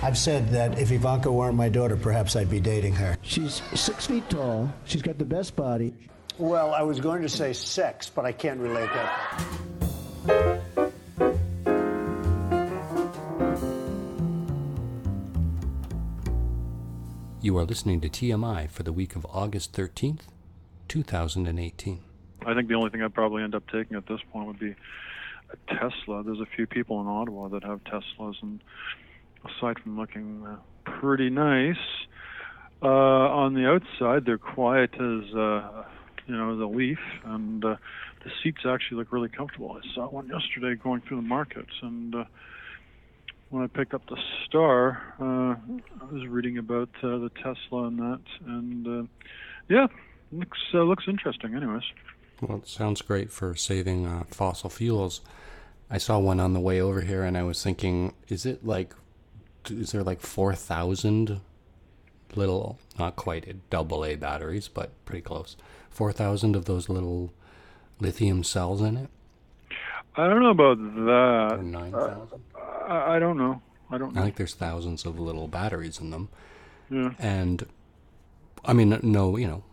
I've said that if Ivanka weren't my daughter, perhaps I'd be dating her. She's 6 feet tall. She's got the best body. Well, I was going to say sex, but I can't relate that. You are listening to TMI for the week of August 13th, 2018. I think the only thing I'd probably end up taking at this point would be a Tesla. There's a few people in Ottawa that have Teslas, and aside from looking pretty nice, on the outside they're quiet as a leaf, and the seats actually look really comfortable. I saw one yesterday going through the markets, and when I picked up the Star, I was reading about the Tesla and that, and looks interesting anyways. Well, it sounds great for saving fossil fuels. I saw one on the way over here, and I was thinking, is there like 4,000 little, not quite AA batteries, but pretty close, 4,000 of those little lithium cells in it? I don't know about that. Or 9,000? I don't know. I think there's thousands of little batteries in them. Yeah. And, I mean, no,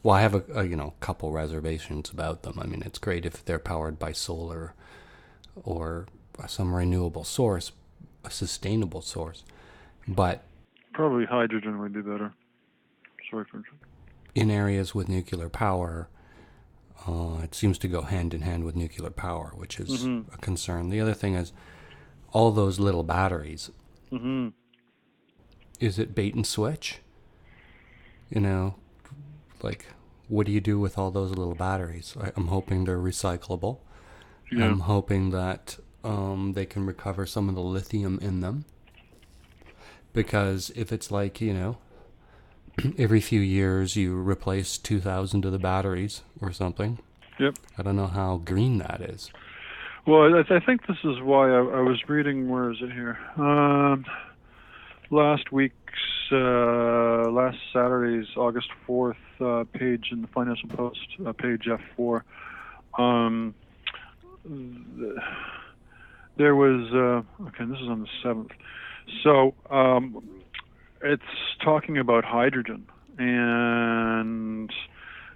well, I have a couple reservations about them. I mean, it's great if they're powered by solar or some renewable source, a sustainable source, but probably hydrogen would be better. Sorry for interrupting. In areas with nuclear power, it seems to go hand in hand with nuclear power, which is a concern. The other thing is all those little batteries. Mm-hmm. Is it bait and switch? Like, what do you do with all those little batteries? I'm hoping they're recyclable. Yeah. I'm hoping that they can recover some of the lithium in them. Because if it's like, every few years you replace 2,000 of the batteries or something. Yep. I don't know how green that is. Well, I think this is why I was reading, where is it here? Last Saturday's August 4th page in the Financial Post, page F4. There was, this is on the 7th. So it's talking about hydrogen and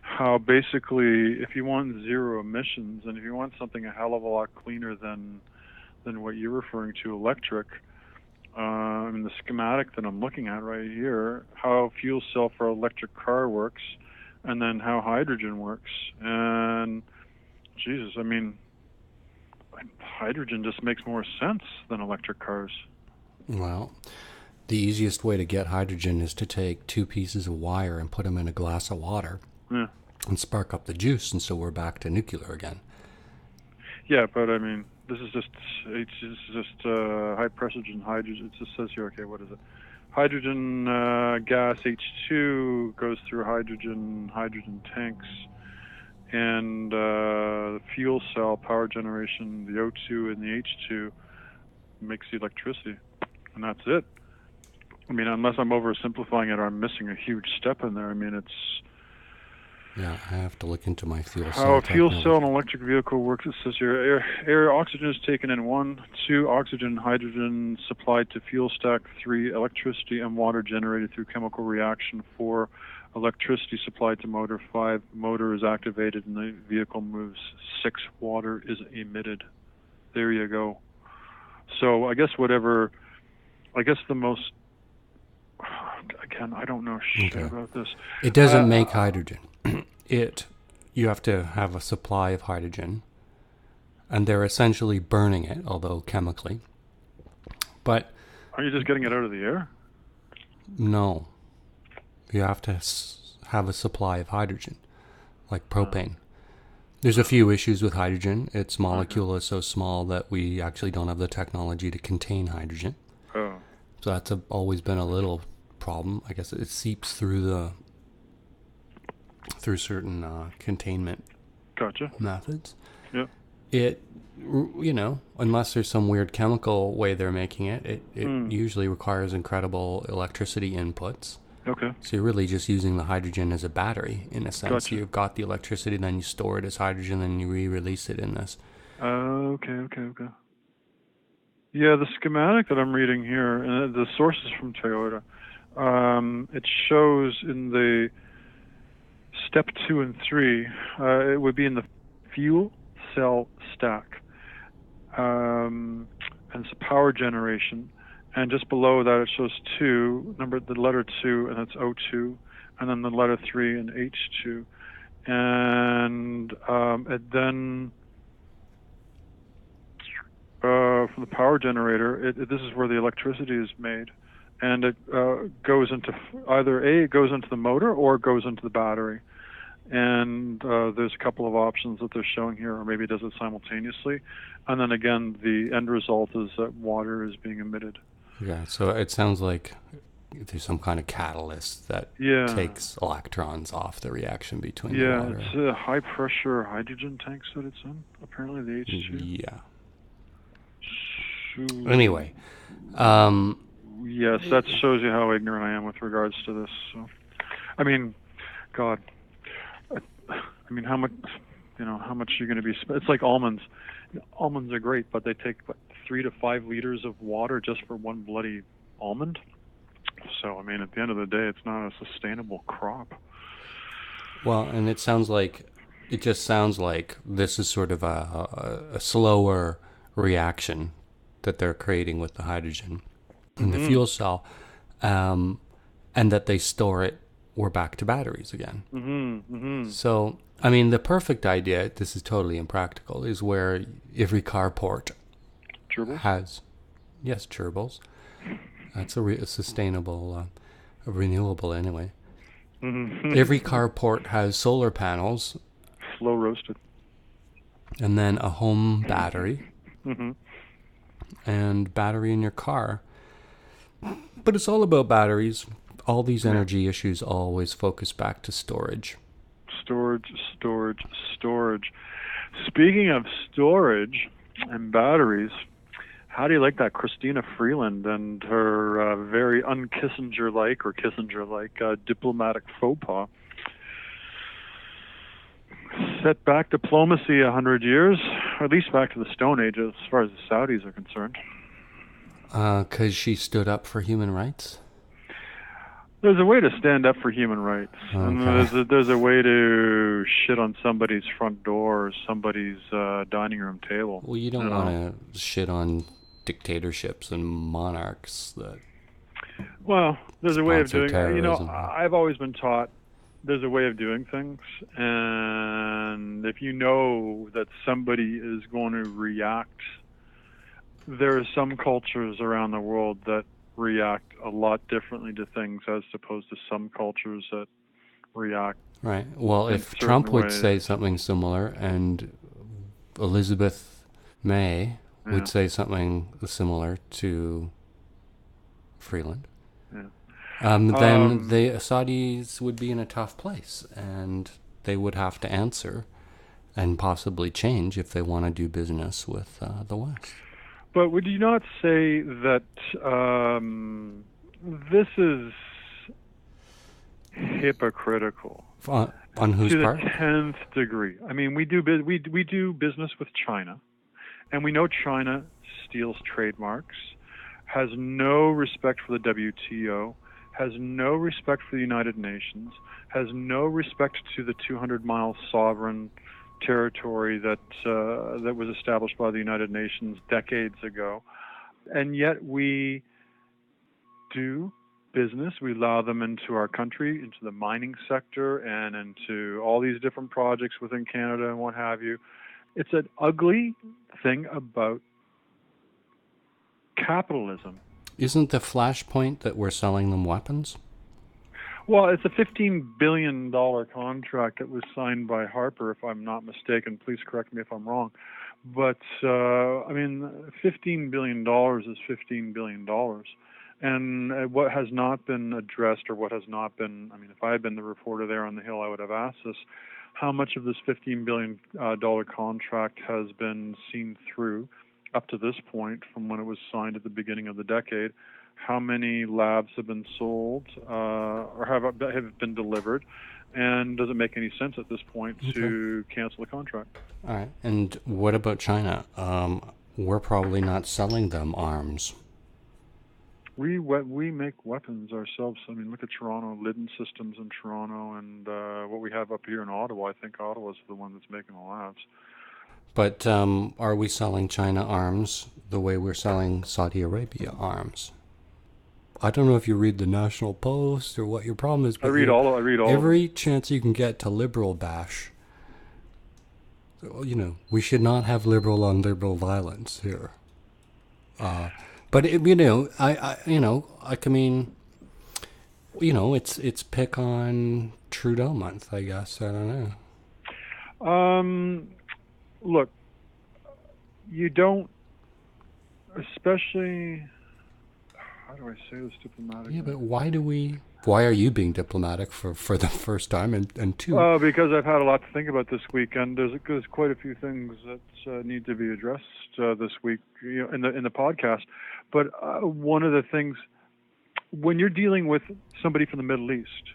how basically if you want zero emissions and if you want something a hell of a lot cleaner than what you're referring to, electric, the schematic that I'm looking at right here, how fuel cell for electric car works, and then how hydrogen works. And Jesus, hydrogen just makes more sense than electric cars. Well, the easiest way to get hydrogen is to take 2 pieces of wire and put them in a glass of water and spark up the juice, and so we're back to nuclear again. Yeah, but this is just high pressure hydrogen. It just says here, okay, what is it? Hydrogen gas H2 goes through hydrogen tanks, and the fuel cell power generation, the O2 and the H2 makes the electricity, and that's it. Unless I'm oversimplifying it or I'm missing a huge step in there. It's... Yeah, I have to look into my fuel cell. How a fuel cell and electric vehicle works, it says here, air oxygen is taken in 1, 2, oxygen and hydrogen supplied to fuel stack, 3, electricity and water generated through chemical reaction, 4, electricity supplied to motor, 5, motor is activated and the vehicle moves, 6, water is emitted. There you go. So I guess the most, again, I don't know shit about this. It doesn't make hydrogen. You have to have a supply of hydrogen, and they're essentially burning it, although chemically. But are you just getting it out of the air? No. You have to have a supply of hydrogen, like propane. There's a few issues with hydrogen. Its molecule is so small that we actually don't have the technology to contain hydrogen. Oh. So that's always been a little problem. I guess it seeps through certain containment methods. Yeah. It, unless there's some weird chemical way they're making it, it usually requires incredible electricity inputs. Okay. So you're really just using the hydrogen as a battery, in a sense. Gotcha. You've got the electricity, then you store it as hydrogen, then you re-release it in this. Okay. Yeah, the schematic that I'm reading here, and the source is from Toyota. It shows in the step 2 and 3, it would be in the fuel cell stack, and it's a power generation. And just below that, it shows the letter 2, and that's O2, and then the letter 3 and H2. And it then, from the power generator, this is where the electricity is made. And it goes into it goes into the motor or it goes into the battery. And there's a couple of options that they're showing here, or maybe it does it simultaneously. And then again, the end result is that water is being emitted. Yeah, so it sounds like there's some kind of catalyst that takes electrons off the reaction between the water. Yeah, it's a high-pressure hydrogen tanks that it's in, apparently, the H2. Yeah. So, anyway. Yes, that shows you how ignorant I am with regards to this. So, I mean, God. I mean, how much you're going to be... It's like almonds. Almonds are great, but they take, 3 to 5 liters of water just for one bloody almond? So, I mean, at the end of the day, it's not a sustainable crop. Well, and it sounds like this is sort of a slower reaction that they're creating with the hydrogen in the fuel cell, and that they store it, we're back to batteries again. So, I mean, the perfect idea, this is totally impractical, is where every carport has, gerbils. That's a sustainable, a renewable anyway. Every carport has solar panels. Slow roasted. And then a home battery. And battery in your car. But it's all about batteries. All these energy issues always focus back to storage. Storage. Speaking of storage and batteries, how do you like that Christina Freeland and her very un-Kissinger-like or Kissinger-like diplomatic faux pas? Set back diplomacy 100 years, or at least back to the Stone Age as far as the Saudis are concerned. Because she stood up for human rights? There's a way to stand up for human rights. Okay. And there's a way to shit on somebody's front door or somebody's dining room table. Well, you don't want to shit on dictatorships and monarchs that... Well, there's a way of doing it. You know, terrorism. I've always been taught there's a way of doing things. And if you know that somebody is going to react, there are some cultures around the world that react a lot differently to things as opposed to some cultures that react. Right. Well, if Trump would say something similar and Elizabeth May would say something similar to Freeland, then the Saudis would be in a tough place and they would have to answer and possibly change if they want to do business with the West. But would you not say that this is hypocritical? On whose part? To the 10th degree. I mean, we do business with China, and we know China steals trademarks, has no respect for the WTO, has no respect for the United Nations, has no respect to the 200-mile sovereign territory that was established by the United Nations decades ago, and yet we do business. We allow them into our country, into the mining sector, and into all these different projects within Canada and what have you. It's an ugly thing about capitalism. Isn't the flashpoint that we're selling them weapons? Well, it's a $15 billion contract that was signed by Harper, if I'm not mistaken. Please correct me if I'm wrong. But, I mean, $15 billion is $15 billion. And what has not been addressed or what has not been, I mean, if I had been the reporter there on the Hill, I would have asked this, how much of this $15 billion contract has been seen through up to this point from when it was signed at the beginning of the decade? How many labs have been sold or have been delivered? And does it make any sense at this point to cancel the contract? All right. And what about China? we're probably not selling them arms. We make weapons ourselves. I mean, look at Toronto, Lidden Systems in Toronto, and what we have up here in Ottawa. I think Ottawa's the one that's making the labs. But are we selling China arms the way we're selling Saudi Arabia arms? I don't know if you read the National Post or what your problem is, but I read all. Every chance you can get to liberal bash. You know, we should not have liberal on liberal violence here. But it, you know, I mean, you know, it's pick on Trudeau month, I guess. I don't know. Look, you don't, especially. How do I say this diplomatically? Yeah, but why are you being diplomatic for the first time and two? Because I've had a lot to think about this week, and there's quite a few things that need to be addressed this week, you know, in the podcast. But one of the things, when you're dealing with somebody from the Middle East,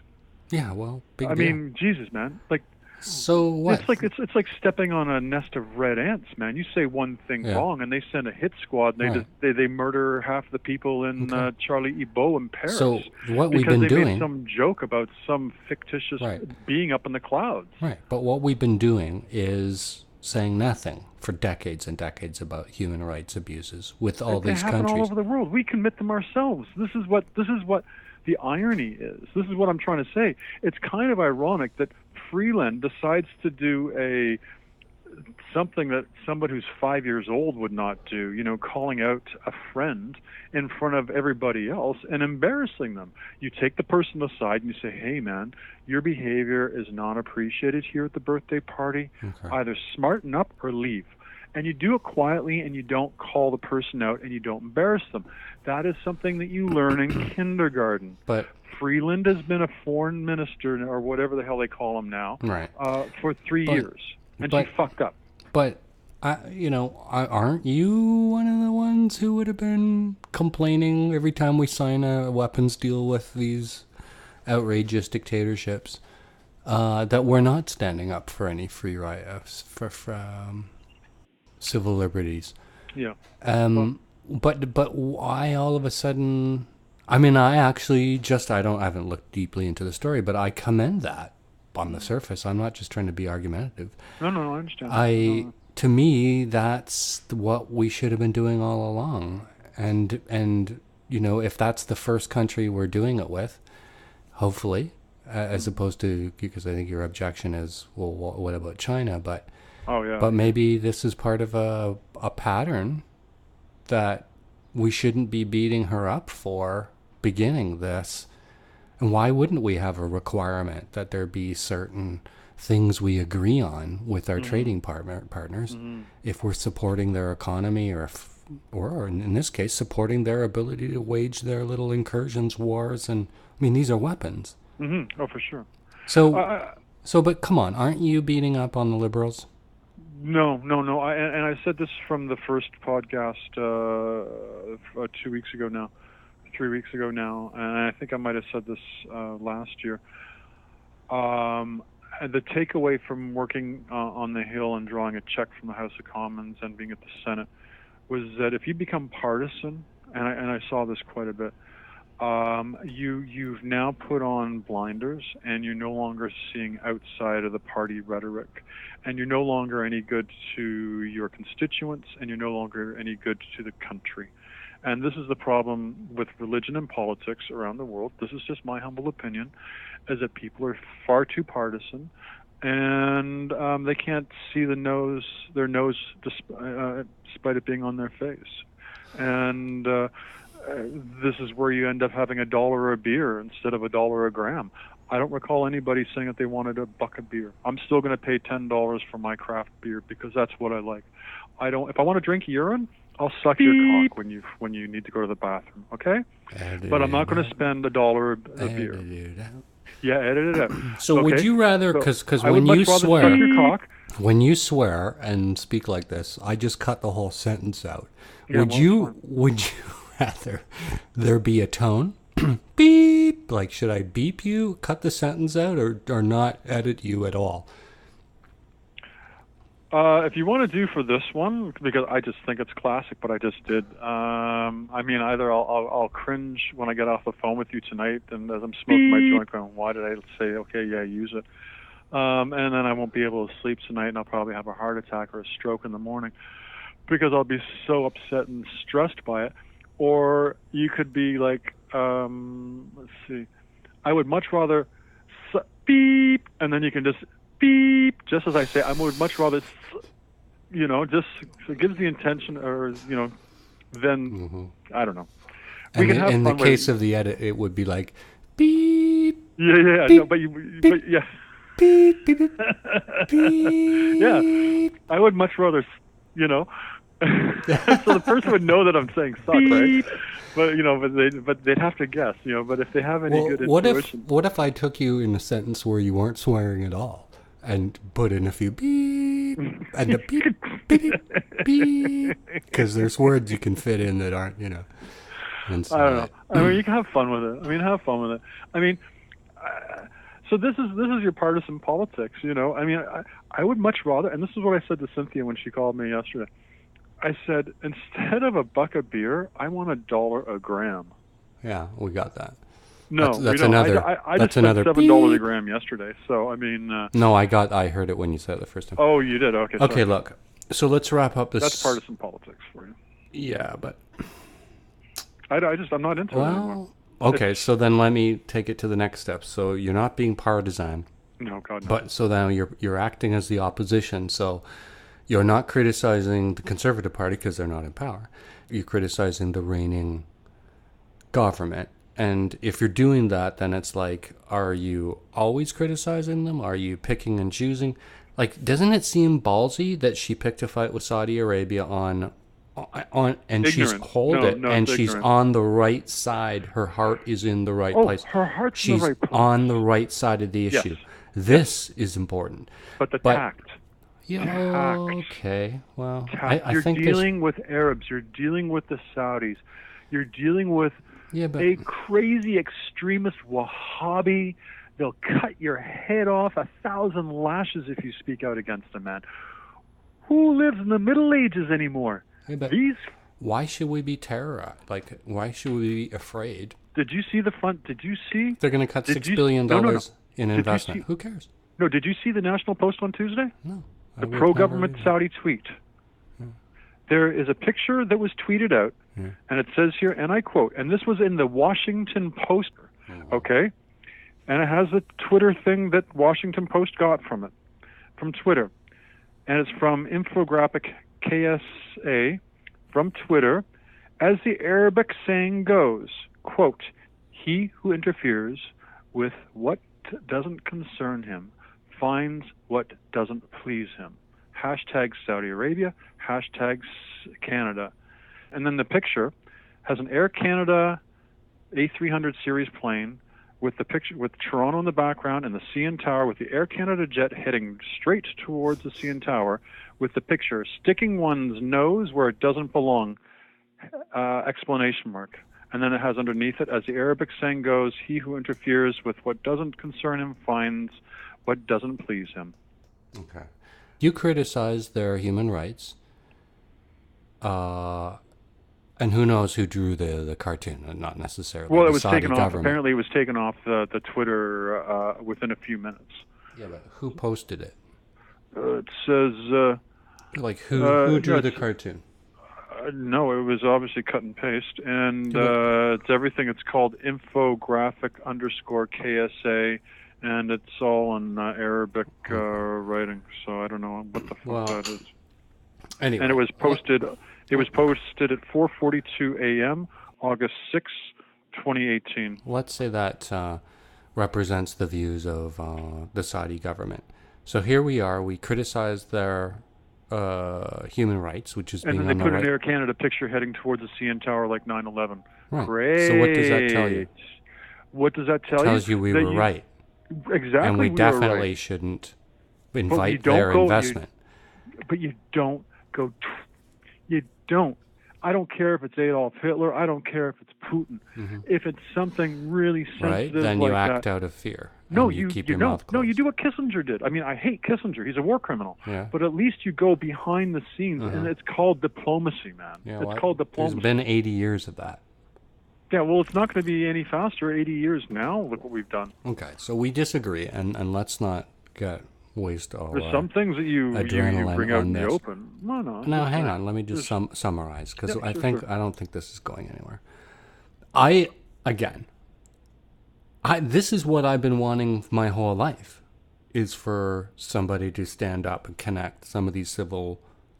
yeah, well, I mean, Jesus, man, like. So what? It's like stepping on a nest of red ants, man. You say one thing wrong, and they send a hit squad, and they murder half the people in Charlie Hebdo in Paris. So what we've been doing? Because they made some joke about some fictitious being up in the clouds. Right, but what we've been doing is saying nothing for decades and decades about human rights abuses with all these countries. They happen all over the world. We commit them ourselves. This is what the irony is. This is what I'm trying to say. It's kind of ironic that Freeland decides to do something that somebody who's 5 years old would not do, you know, calling out a friend in front of everybody else and embarrassing them. You take the person aside and you say, hey, man, your behavior is not appreciated here at the birthday party. Okay. Either smarten up or leave. And you do it quietly, and you don't call the person out, and you don't embarrass them. That is something that you learn in kindergarten. But Freeland has been a foreign minister, or whatever the hell they call him now, for 3 years, and she fucked up. But, you know, aren't you one of the ones who would have been complaining every time we sign a weapons deal with these outrageous dictatorships that we're not standing up for any free rights, for civil liberties? Yeah. But why all of a sudden? I mean, I haven't looked deeply into the story, but I commend that on the surface. I'm not just trying to be argumentative. No, I understand. To me, that's what we should have been doing all along. And you know, if that's the first country we're doing it with, hopefully, as opposed to, because I think your objection is, well, what about China? But maybe this is part of a pattern that we shouldn't be beating her up for beginning this. And why wouldn't we have a requirement that there be certain things we agree on with our trading partners if we're supporting their economy or in this case, supporting their ability to wage their little incursions, wars, and I mean, these are weapons. Oh, for sure. But come on, aren't you beating up on the liberals? No. And I said this from the first podcast 3 weeks ago now, and I think I might have said this last year. The takeaway from working on the Hill and drawing a check from the House of Commons and being at the Senate was that if you become partisan, and I saw this quite a bit, you've now put on blinders, and you're no longer seeing outside of the party rhetoric, and you're no longer any good to your constituents, and you're no longer any good to the country. And this is the problem with religion and politics around the world. This is just my humble opinion, is that people are far too partisan, and they can't see their nose despite it being on their face. And this is where you end up having $1 a beer instead of $1 a gram. I don't recall anybody saying that they wanted $1 a beer. I'm still going to pay $10 for my craft beer because that's what I like. If I want to drink urine, I'll suck your cock when you need to go to the bathroom, okay? But I'm not going to spend $1 a beer. Yeah, edit it out. So would you rather, because when you swear and speak like this, I just cut the whole sentence out. Yeah, would you rather there be a tone? Beep. Like, should I beep you, cut the sentence out, or not edit you at all? If you want to do for this one, because I just think it's classic, but I just did. I mean, either I'll cringe when I get off the phone with you tonight, and as I'm smoking my joint, going, "Why did I say okay? Yeah, use it?" And then I won't be able to sleep tonight, and I'll probably have a heart attack or a stroke in the morning because I'll be so upset and stressed by it. Or you could be like, let's see, I would much rather beep, and then you can just beep, just as I say. I would much rather, just so it gives the intention, or then I don't know. And in the case of the edit, it would be like beep. Yeah, beep, no, but yeah. Beep, beep, beep, beep. Yeah, I would much rather, so the person would know that I'm saying suck, right? But they'd have to guess, But if they have any good intuition, what if I took you in a sentence where you weren't swearing at all and put in a few beep and a beep, beep, beep, because there's words you can fit in that aren't, And I don't know. I mean, you can have fun with it. I mean, so this is your partisan politics, I mean, I would much rather, and this is what I said to Cynthia when she called me yesterday. I said, instead of $1 a beer, I want $1 a gram. Yeah, we got that. No, that's another. I that's just another spent $7 a gram yesterday. So I mean. No, I heard it when you said it the first time. Oh, you did. Okay. Okay, sorry. look. So let's wrap up this. That's partisan politics for you. Yeah, but. I'm not into it anymore. Okay, so then let me take it to the next step. So you're not being partisan. No, God, no. But so now you're acting as the opposition. So you're not criticizing the Conservative Party because they're not in power. You're criticizing the reigning government. And if you're doing that, then it's like, are you always criticizing them? Are you picking and choosing? Like, doesn't it seem ballsy that she picked a fight with Saudi Arabia and ignorant. She's she's on the right side. Her heart is in the right place. Her heart's she's in the right place. on the right side of the issue. Yes. This is important. But tact. Yeah. Tact. Okay. Well, tact. I you're think dealing with Arabs. You're dealing with the Saudis. You're dealing with a crazy extremist Wahhabi. They'll cut your head off 1,000 lashes if you speak out against a man. Who lives in the Middle Ages anymore? Why should we be terrorized? Like, why should we be afraid? Did you see the front? Did you see? They're going to cut $6 billion in investment. Who cares? No, did you see the National Post on Tuesday? No. The pro-government Saudi tweet. Yeah. There is a picture that was tweeted out, and it says here, and I quote, and this was in the Washington Post, okay? And it has the Twitter thing that Washington Post got from it, from Twitter. And it's from Infographic KSA from Twitter. As the Arabic saying goes, quote, he who interferes with what doesn't concern him finds what doesn't please him. Hashtag Saudi Arabia, hashtag Canada. And then the picture has an Air Canada A300 series plane with the picture with Toronto in the background and the CN Tower with the Air Canada jet heading straight towards the CN Tower with the picture sticking one's nose where it doesn't belong, exclamation mark. And then it has underneath it, as the Arabic saying goes, he who interferes with what doesn't concern him finds what doesn't please him. Okay. You criticize their human rights. And who knows who drew the cartoon, not necessarily well, it the was Saudi taken government. off. Apparently, it was taken off the Twitter within a few minutes. Yeah, but who posted it? It says... who drew the cartoon? No, it was obviously cut and paste. And it's everything. It's called infographic_KSA, and it's all in Arabic writing. So I don't know what the fuck that is. Anyway. And it was posted... It was posted at 4:42 a.m., August 6, 2018. Let's say that represents the views of the Saudi government. So here we are. We criticize their human rights, which is being on the right. And then they put an Air Canada picture heading towards the CN Tower like 9/11. Right. Great. So what does that tell you? What does that tell you? It tells you we were right. Exactly. And we definitely shouldn't invite their investment. But you don't go... You don't. I don't care if it's Adolf Hitler. I don't care if it's Putin. Mm-hmm. If it's something really sensitive right, then like you act that, out of fear. No, and you keep your no, mouth no, closed. you do what Kissinger did. I mean, I hate Kissinger. He's a war criminal. Yeah. But at least you go behind the scenes, and it's called diplomacy, man. Yeah, it's called diplomacy. There's been 80 years of that. Yeah, well, it's not going to be any faster. 80 years now. Look what we've done. Okay, so we disagree, and let's not waste all There's some things that you adrenaline bring out on in the this. open. Well, no. Now, hang on. Let me just summarize, because Yeah, I sure. don't think this is going anywhere. This is what I've been wanting my whole life, is for somebody to stand up and connect some of these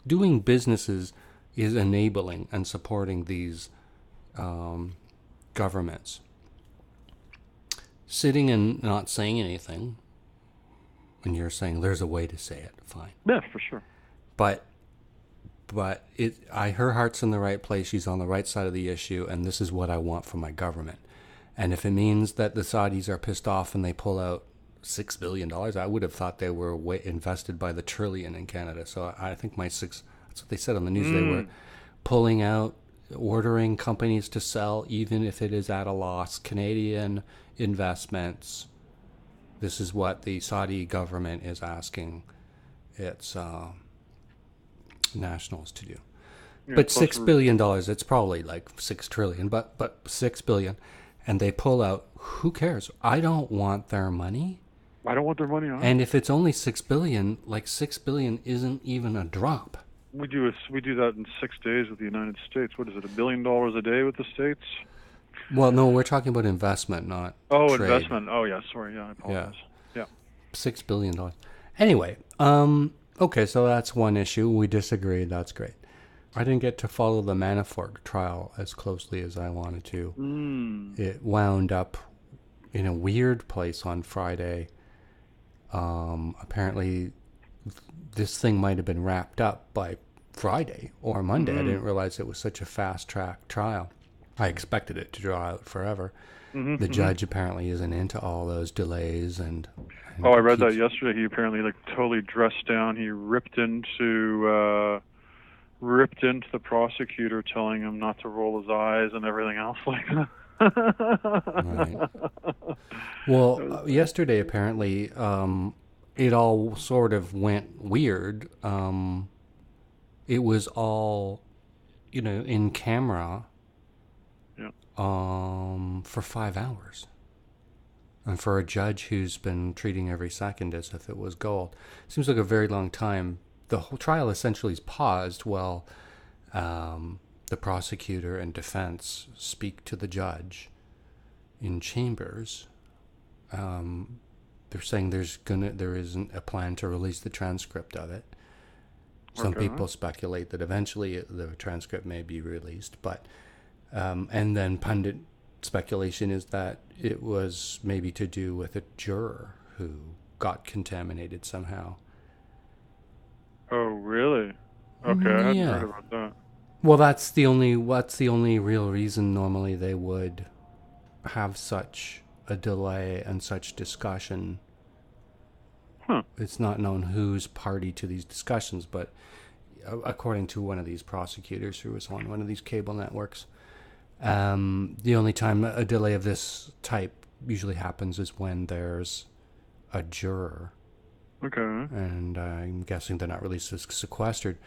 doing businesses is enabling and supporting these governments. Sitting and not saying anything, when you're saying there's a way to say it, fine. Yeah, for sure. But her heart's in the right place. She's on the right side of the issue, and this is what I want from my government. And if it means that the Saudis are pissed off and they pull out $6 billion, I would have thought they were invested by the trillion in Canada. So I think that's what they said on the news. They were pulling out, ordering companies to sell, even if it is at a loss. Canadian investments. This is what the Saudi government is asking its nationals to do. Yeah, but $6 billion, it's probably like 6 trillion, but $6 billion, and they pull out. Who cares? I don't want their money. I don't want their money on. And if it's only $6 billion, like $6 billion isn't even a drop. We do that in 6 days with the United States. What is it? $1 billion a day with the States? Well, no, we're talking about investment, not trade. Investment. Oh, yeah. Sorry. Yeah, I apologize. Yeah. $6 billion. Anyway, okay, so that's one issue. We disagree. That's great. I didn't get to follow the Manafort trial as closely as I wanted to. It wound up in a weird place on Friday. Apparently, this thing might have been wrapped up by Friday or Monday. I didn't realize it was such a fast-track trial. I expected it to draw out forever. The judge apparently isn't into all those delays and I read that yesterday. He apparently totally dressed down. He ripped into the prosecutor, telling him not to roll his eyes and everything else like that. Right. Well, yesterday apparently it all sort of went weird. It was all, in camera. For 5 hours. And for a judge who's been treating every second as if it was gold, seems like a very long time. The whole trial essentially is paused while the prosecutor and defense speak to the judge in chambers. They're saying there isn't a plan to release the transcript of it. Some people speculate that eventually the transcript may be released, but and then pundit speculation is that it was maybe to do with a juror who got contaminated somehow. Oh, really? Okay, I hadn't heard about that. Well, that's the only real reason normally they would have such a delay and such discussion. It's not known who's party to these discussions, but according to one of these prosecutors who was on one of these cable networks, the only time a delay of this type usually happens is when there's a juror. Okay. And I'm guessing they're not released as sequestered.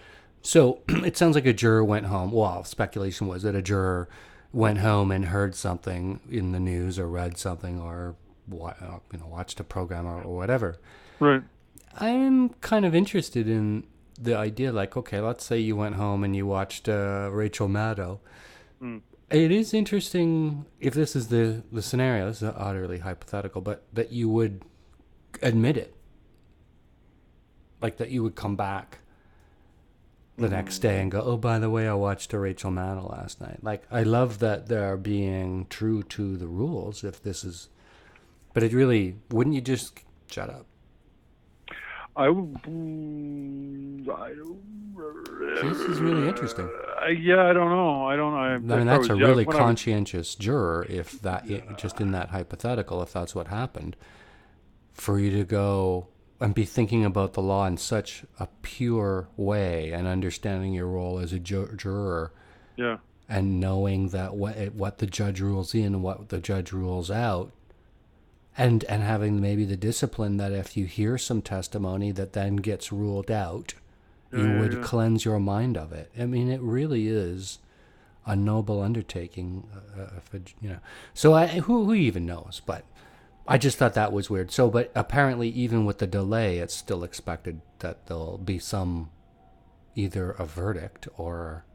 So it sounds like a juror went home. Well, speculation was that a juror went home and heard something in the news or read something or watched a program or whatever. Right. I'm kind of interested in the idea, okay, let's say you went home and you watched Rachel Maddow. It is interesting, if this is the scenario, this is utterly hypothetical, but that you would admit it. Like that you would come back the next day and go, oh, by the way, I watched a Rachel Maddow last night. I love that they're being true to the rules if this is... But it really... Wouldn't you just shut up? This is really interesting. Yeah, I don't know. I mean, that's a really conscientious juror, if that, just in that hypothetical, if that's what happened, for you to go and be thinking about the law in such a pure way and understanding your role as a juror. Yeah. And knowing that what the judge rules in and what the judge rules out, and having maybe the discipline that if you hear some testimony that then gets ruled out, you would cleanse your mind of it. I mean, it really is a noble undertaking. So who even knows? But I just thought that was weird. So, but apparently, even with the delay, it's still expected that there'll be some, either a verdict or,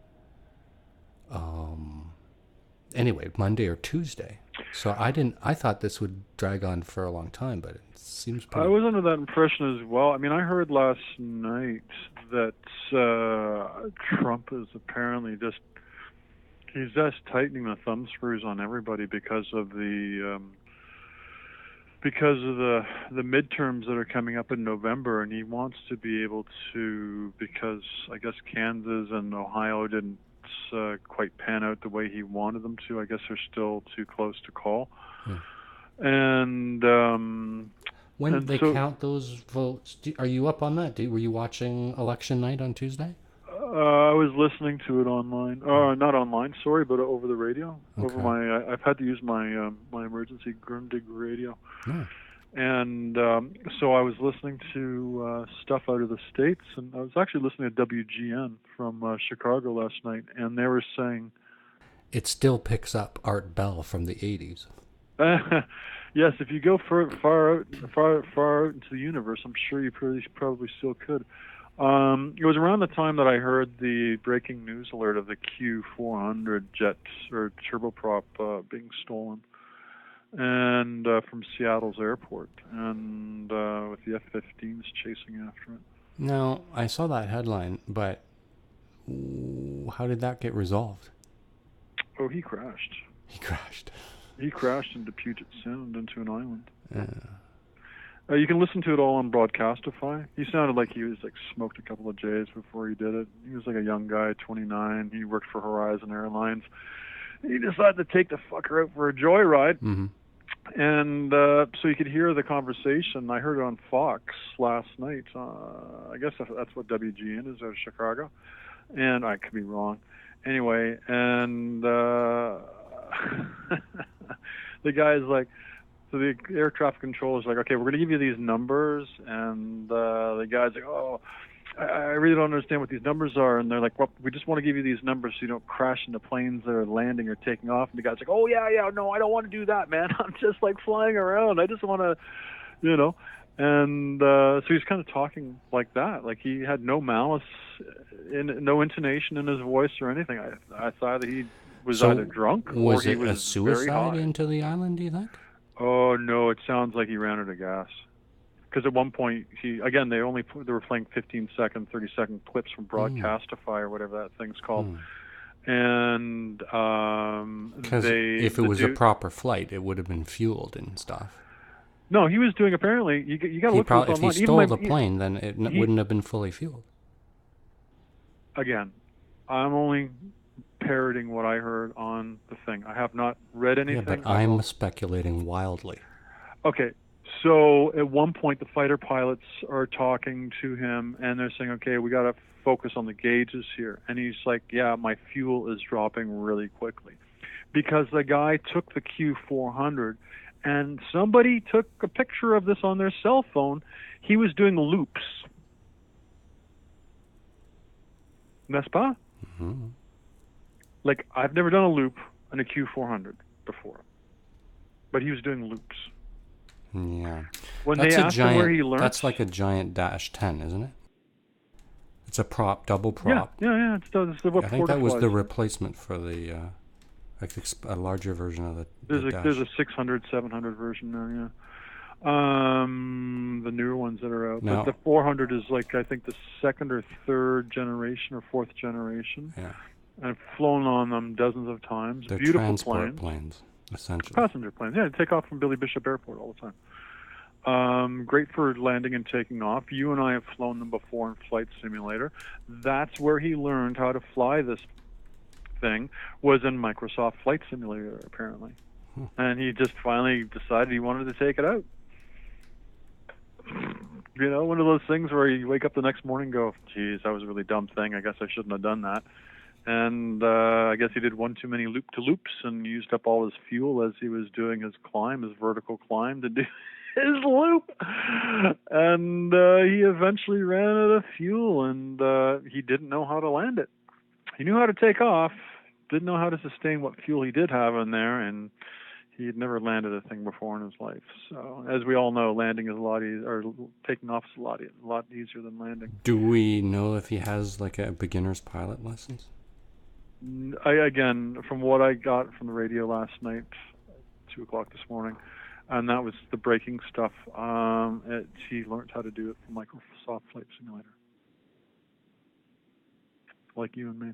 anyway, Monday or Tuesday. So I thought this would drag on for a long time, but it seems pretty... I was under that impression as well. I mean, I heard last night that Trump is apparently he's just tightening the thumb screws on everybody because of the midterms that are coming up in November, and he wants to be able to, because I guess Kansas and Ohio didn't quite pan out the way he wanted them to. I guess they're still too close to call. And when they count those votes, are you up on that? Were you watching election night on Tuesday? I was listening to it online. Not online, sorry, but over the radio. Okay. Over my, I've had to use my my emergency Grundig radio. Yeah. And so I was listening to stuff out of the States, and I was actually listening to WGN from Chicago last night, and they were saying... It still picks up Art Bell from the 80s. Yes, if you go far out into the universe, I'm sure you probably still could. It was around the time that I heard the breaking news alert of the Q400 jet or turboprop being stolen, and from Seattle's airport, and with the F-15s chasing after it. Now, I saw that headline, but how did that get resolved? Oh, he crashed. He crashed. He crashed into Puget Sound, into an island. Yeah. You can listen to it all on Broadcastify. He sounded like he was smoked a couple of J's before he did it. He was a young guy, 29. He worked for Horizon Airlines. He decided to take the fucker out for a joyride. Mm-hmm. And so you could hear the conversation. I heard it on Fox last night. I guess that's what WGN is out of Chicago. And I could be wrong. Anyway, and the guy's like, so the air traffic controller is like, okay, we're going to give you these numbers. And the guy's like, oh, I really don't understand what these numbers are. And they're like, well, we just want to give you these numbers so you don't crash into planes that are landing or taking off. And the guy's like, oh, yeah, no, I don't want to do that, man. I'm just flying around. I just want to, And so he's kind of talking like that. Like he had no malice, no intonation in his voice or anything. I thought that he was either drunk or he was a suicide into the island, do you think? Oh, no, it sounds like he ran out of gas. Because at one point, they were playing 15-second, 30-second clips from Broadcastify or whatever that thing's called. And because if it was a proper flight, it would have been fueled and stuff. No, he was doing, apparently, you got to look at this online. If he stole the plane, then it wouldn't have been fully fueled. Again, I'm only parroting what I heard on the thing. I have not read anything. Yeah, but I'm speculating wildly. Okay, so at one point the fighter pilots are talking to him, and they're saying, okay, we got to focus on the gauges here. And he's like, yeah, my fuel is dropping really quickly. Because the guy took the Q400, and somebody took a picture of this on their cell phone. He was doing loops. N'est-ce pas? Mm-hmm. Like, I've never done a loop on a Q400 before. But he was doing loops. Yeah. When they asked him where he learned... That's like a giant Dash 10, isn't it? It's a prop, double prop. Yeah. It's what I think that was the replacement for the... a larger version of the Dash. There's a 600, 700 version now, yeah. The newer ones that are out. No. But the 400 is I think the second or third generation or fourth generation. Yeah. I've flown on them dozens of times. They're beautiful transport planes, essentially. Passenger planes, yeah. They take off from Billy Bishop Airport all the time. Great for landing and taking off. You and I have flown them before in Flight Simulator. That's where he learned how to fly this thing, was in Microsoft Flight Simulator, apparently. And he just finally decided he wanted to take it out. One of those things where you wake up the next morning and go, geez, that was a really dumb thing. I guess I shouldn't have done that. And I guess he did one too many loop-to-loops and used up all his fuel as he was doing his climb, his vertical climb to do his loop. And he eventually ran out of fuel, and he didn't know how to land it. He knew how to take off, didn't know how to sustain what fuel he did have in there, and he had never landed a thing before in his life. So, as we all know, landing is a lot easier, or taking off is a lot easier than landing. Do we know if he has like a beginner's pilot license? Again, from what I got from the radio last night, 2 o'clock this morning, and that was the braking stuff. He learned how to do it from Microsoft Flight Simulator, like you and me.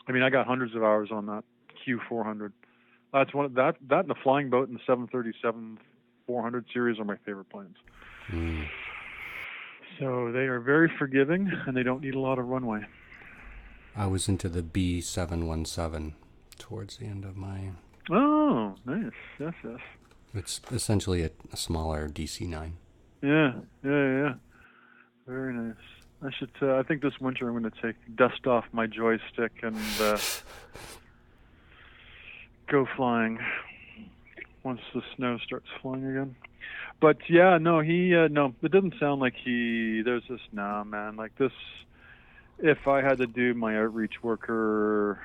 I mean, I got hundreds of hours on that Q400. That's one that and the flying boat and the 737-400 series are my favorite planes. Mm. So they are very forgiving, and they don't need a lot of runway. I was into the B717 towards the end of my... Oh, nice. Yes. It's essentially a smaller DC-9. Yeah. Very nice. I think this winter I'm going to dust off my joystick and go flying once the snow starts flying again. But yeah, no, it doesn't sound like there's this, man, like this. If I had to do my outreach worker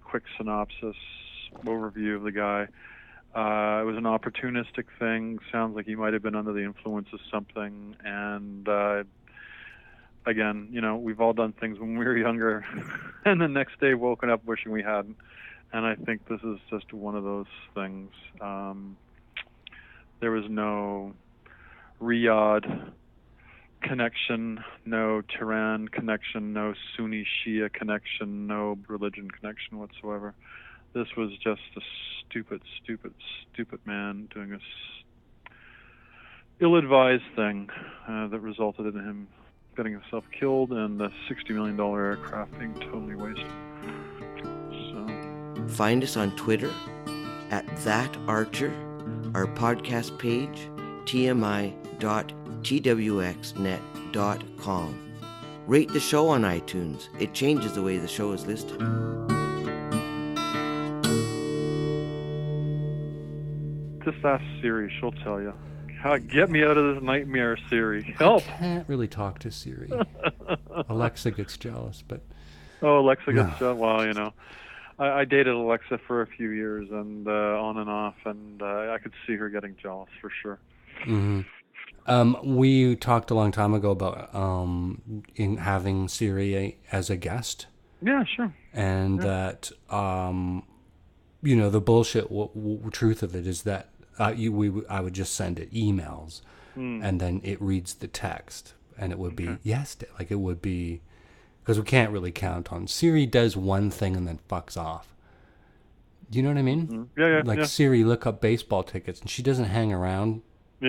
quick synopsis overview of the guy, it was an opportunistic thing. Sounds like he might have been under the influence of something. And again, we've all done things when we were younger, and the next day woken up wishing we hadn't. And I think this is just one of those things. There was no Riyadh connection, no Tehran connection, no Sunni Shia connection, no religion connection whatsoever. This was just a stupid man doing a ill-advised thing that resulted in him getting himself killed and the $60 million aircraft being totally wasted. So. Find us on Twitter @ThatArcher, our podcast page, tmi.twxnet.com. Rate the show on iTunes. It changes the way the show is listed. Just ask Siri, she'll tell you. Get me out of this nightmare, Siri. Help! I can't really talk to Siri. Alexa gets jealous, but... Oh, Alexa gets jealous. Well, I dated Alexa for a few years, and on and off, and I could see her getting jealous for sure. Mm-hmm. We talked a long time ago about in having Siri as a guest. Yeah, sure. And that, the bullshit truth of it is that I would just send it emails, and then it reads the text, and it would be it would be, because we can't really count on Siri does one thing and then fucks off. Do you know what I mean? Mm-hmm. Yeah. Like Siri, look up baseball tickets, and she doesn't hang around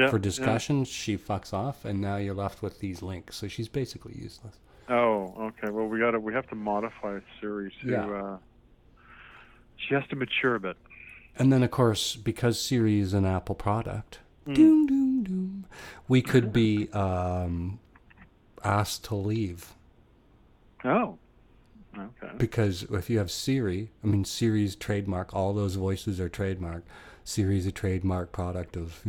for discussion. She fucks off, and now you're left with these links. So she's basically useless. Oh, okay. Well, we have to modify Siri to. She has to mature a bit. And then, of course, because Siri is an Apple product, doom, doom, doom, we could be asked to leave. Oh, okay. Because if you have Siri, Siri's trademark, all those voices are trademarked. Siri's a trademark product of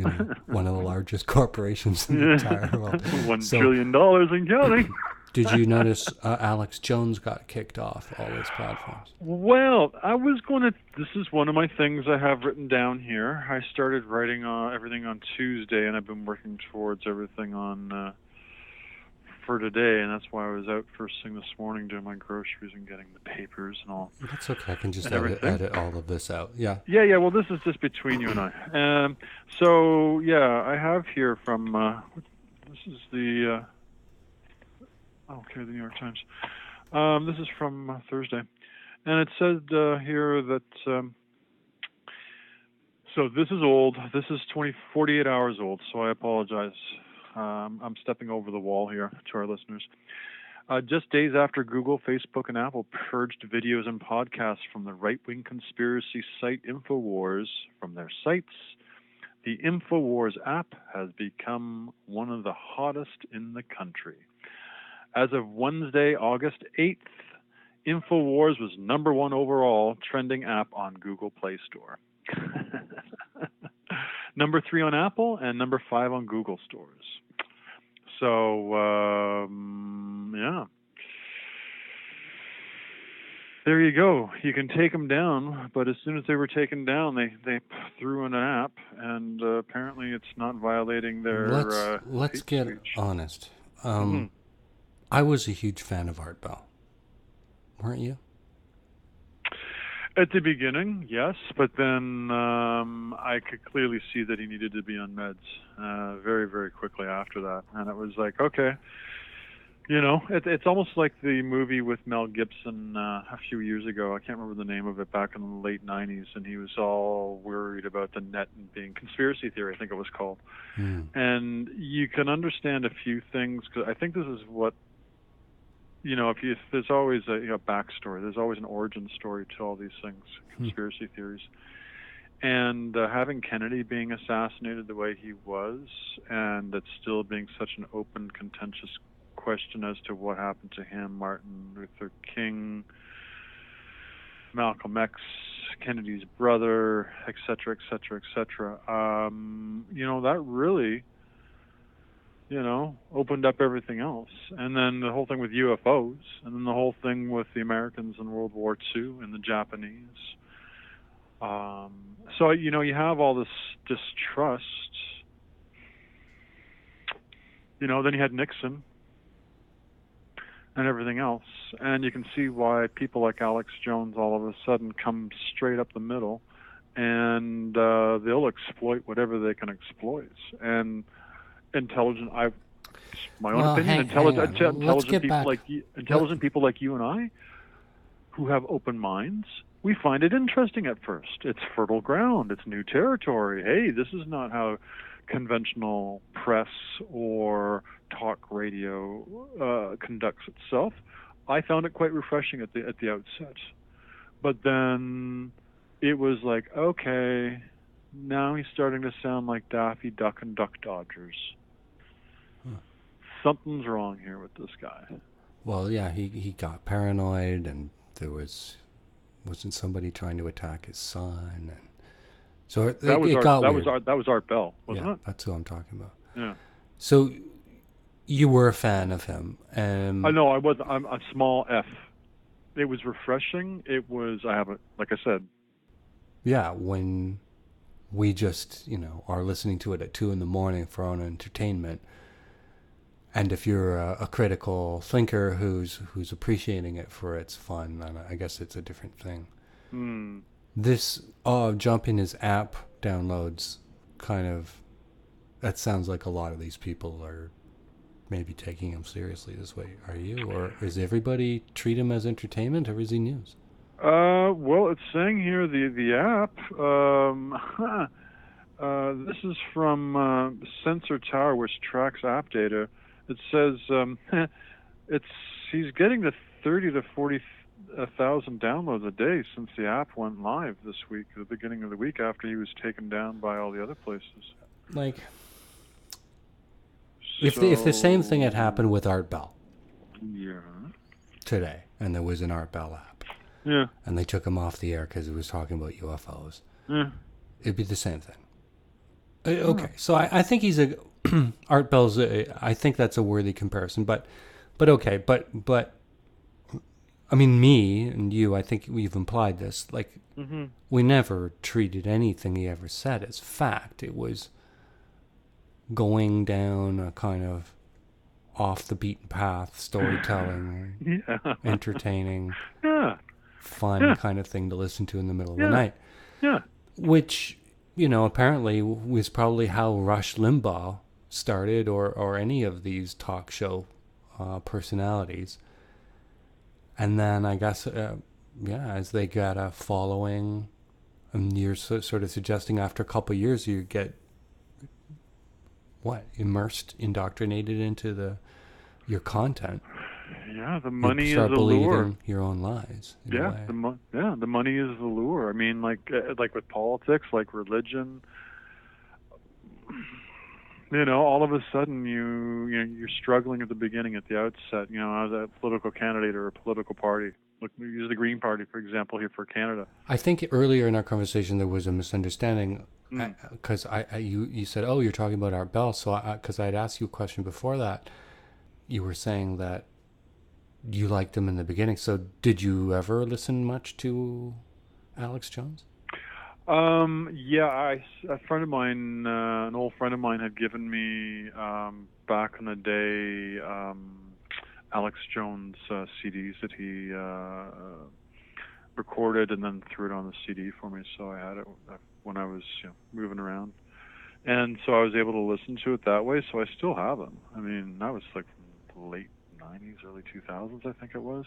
one of the largest corporations in the entire world. $1 trillion and counting. Did you notice Alex Jones got kicked off all those platforms? Well, I was going to... This is one of my things I have written down here. I started writing everything on Tuesday, and I've been working towards everything on for today, and that's why I was out first thing this morning doing my groceries and getting the papers and all. That's okay. I can just edit all of this out. Yeah. Yeah. Well, this is just between you and I. So, I have here from... this is the... the New York Times. This is from Thursday. And it said here that... so this is old. This is 48 hours old, so I apologize. I'm stepping over the wall here to our listeners. Just days after Google, Facebook, and Apple purged videos and podcasts from the right-wing conspiracy site InfoWars from their sites, the InfoWars app has become one of the hottest in the country. As of Wednesday, August 8th, InfoWars was #1 overall trending app on Google Play Store. #3 on Apple and #5 on Google stores. So, yeah. There you go. You can take them down, but as soon as they were taken down, they threw in an app, and apparently it's not violating their Let's hate get speech. honest. I was a huge fan of Art Bell. Weren't you? At the beginning, yes, but then I could clearly see that he needed to be on meds very, very quickly after that. And it was like, okay, you know, it's almost like the movie with Mel Gibson a few years ago. I can't remember the name of it, back in the late 90s, and he was all worried about the net and being conspiracy theory, I think it was called. And you can understand a few things, because I think this is what, you know, if there's always a backstory, there's always an origin story to all these things, conspiracy theories. And having Kennedy being assassinated the way he was, and it still being such an open, contentious question as to what happened to him, Martin Luther King, Malcolm X, Kennedy's brother, et cetera, et cetera, et cetera. You know, that really, you know, opened up everything else. And then the whole thing with UFOs, and then the whole thing with the Americans in World War II and the Japanese. So, you know, you have all this distrust. You know, then you had Nixon and everything else. And you can see why people like Alex Jones all of a sudden come straight up the middle, and they'll exploit whatever they can exploit. And intelligent, my own opinion, intelligent people like you and I, who have open minds, we find it interesting at first. It's fertile ground. It's new territory. Hey, this is not how conventional press or talk radio conducts itself. I found it quite refreshing at the outset. But then it was like, okay, now he's starting to sound like Daffy Duck and Duck Dodgers. Something's wrong here with this guy. Well, yeah, he got paranoid, and there wasn't somebody trying to attack his son, and so that was Art Bell, wasn't it? That's who I'm talking about. Yeah. So you were a fan of him, I know I was. I'm a small F. It was refreshing. It was. I haven't, like I said. Yeah, when we just, you know, are listening to it at 2 a.m. for our own entertainment. And if you're a critical thinker who's appreciating it for its fun, then I guess it's a different thing. This jump in his app downloads that sounds like a lot of these people are maybe taking him seriously this way. Are you? Or is everybody treat him as entertainment, or is he news? Well, it's saying here the app. This is from Sensor Tower, which tracks app data. It says he's getting to 30 to 40,000 downloads a day since the app went live this week, the beginning of the week after he was taken down by all the other places. Like, if the same thing had happened with Art Bell, today, and there was an Art Bell app, and they took him off the air because he was talking about UFOs, it'd be the same thing. Okay, so I think he's Art Bell's. I think that's a worthy comparison, but okay, but I mean, me and you, I think we've implied this. Like, we never treated anything he ever said as fact. It was going down a kind of off the beaten path storytelling, entertaining, fun kind of thing to listen to in the middle of the night. Yeah, which, you know, apparently was probably how Rush Limbaugh started, or any of these talk show personalities. And then I guess, as they got a following, and you're sort of suggesting after a couple of years you get, indoctrinated into your content. Yeah, the money you is start the believing lure. your own lies. The money is the lure. I mean, like with politics, like religion. You know, all of a sudden you're struggling at the beginning, at the outset. You know, as a political candidate or a political party, Look, we use the Green Party, for example, here for Canada. I think earlier in our conversation there was a misunderstanding Mm. because you said, oh, you're talking about Art Bell. So because I'd asked you a question before that, you were saying that you liked him in the beginning. So did you ever listen much to Alex Jones? Yeah, a friend of mine, an old friend of mine, had given me back in the day Alex Jones CDs that he recorded and then threw it on the CD for me. So I had it when I was moving around, and so I was able to listen to it that way. So I still have them. I mean, that was like from the late '90s, early 2000s, I think it was.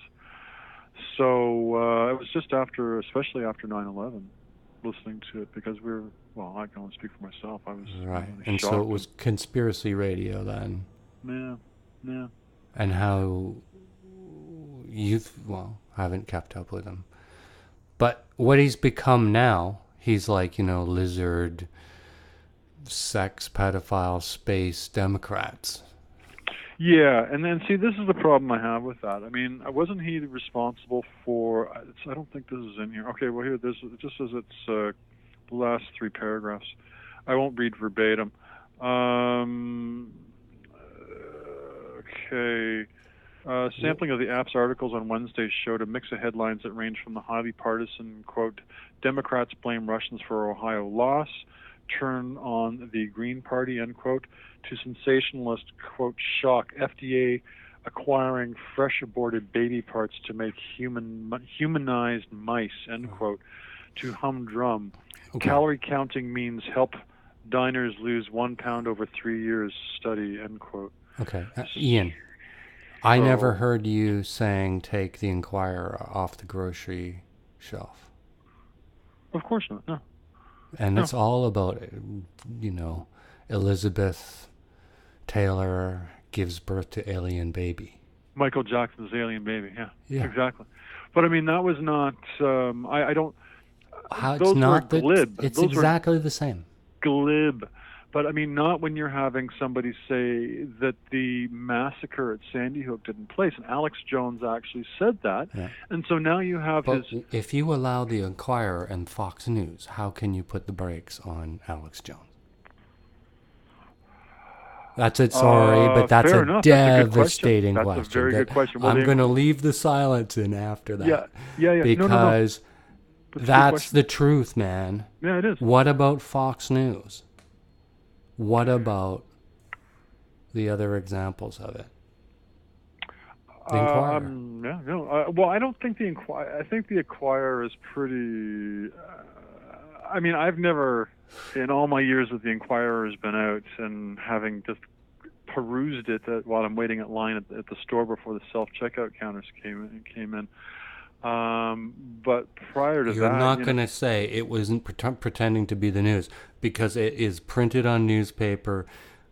So it was just after, especially after 9/11. Listening to it because I can only speak for myself. I was right, really and shocked. so it was conspiracy radio then. Yeah. And how haven't kept up with him, but what he's become now, he's like lizard, sex, pedophile, space Democrats. Yeah, and then see, this is the problem I have with that. I mean, wasn't he responsible for? I don't think this is in here. Okay, well here, it just says it's the last 3 paragraphs. I won't read verbatim. Okay. Sampling of the app's articles on Wednesday showed a mix of headlines that range from the highly partisan, quote, Democrats blame Russians for Ohio loss, turn on the Green Party, end quote, to sensationalist, quote, shock, FDA acquiring fresh aborted baby parts to make humanized mice, end quote, to humdrum. Okay. Calorie counting means help diners lose 1 pound over 3 years, study, end quote. Okay. Ian, I never heard you saying take the Inquirer off the grocery shelf. Of course not, no. And it's all about, Elizabeth Taylor gives birth to alien baby. Michael Jackson's Alien Baby, Yeah. Exactly. But I mean, that was not, I don't, How those it's not were glib. It's Those exactly the same. Glib. But I mean, not when you're having somebody say that the massacre at Sandy Hook didn't place. And Alex Jones actually said that. Yeah. And so now you have but if you allow the Inquirer and Fox News, how can you put the brakes on Alex Jones? That's it, sorry, but that's a enough. devastating question. That's a very good question. Well, I'm going to leave the silence in after that. Yeah. Because no. That's the truth, man. Yeah, it is. What about Fox News? What about the other examples of it? The Inquirer. Well, I don't think the Inquirer. I think the Inquirer is pretty. I mean, I've never, in all my years that the Inquirer has been out, and having just perused it while I'm waiting at line at the store before the self-checkout counters came in. But prior to that, you're not going to say it wasn't pretending to be the news, because it is printed on newspaper.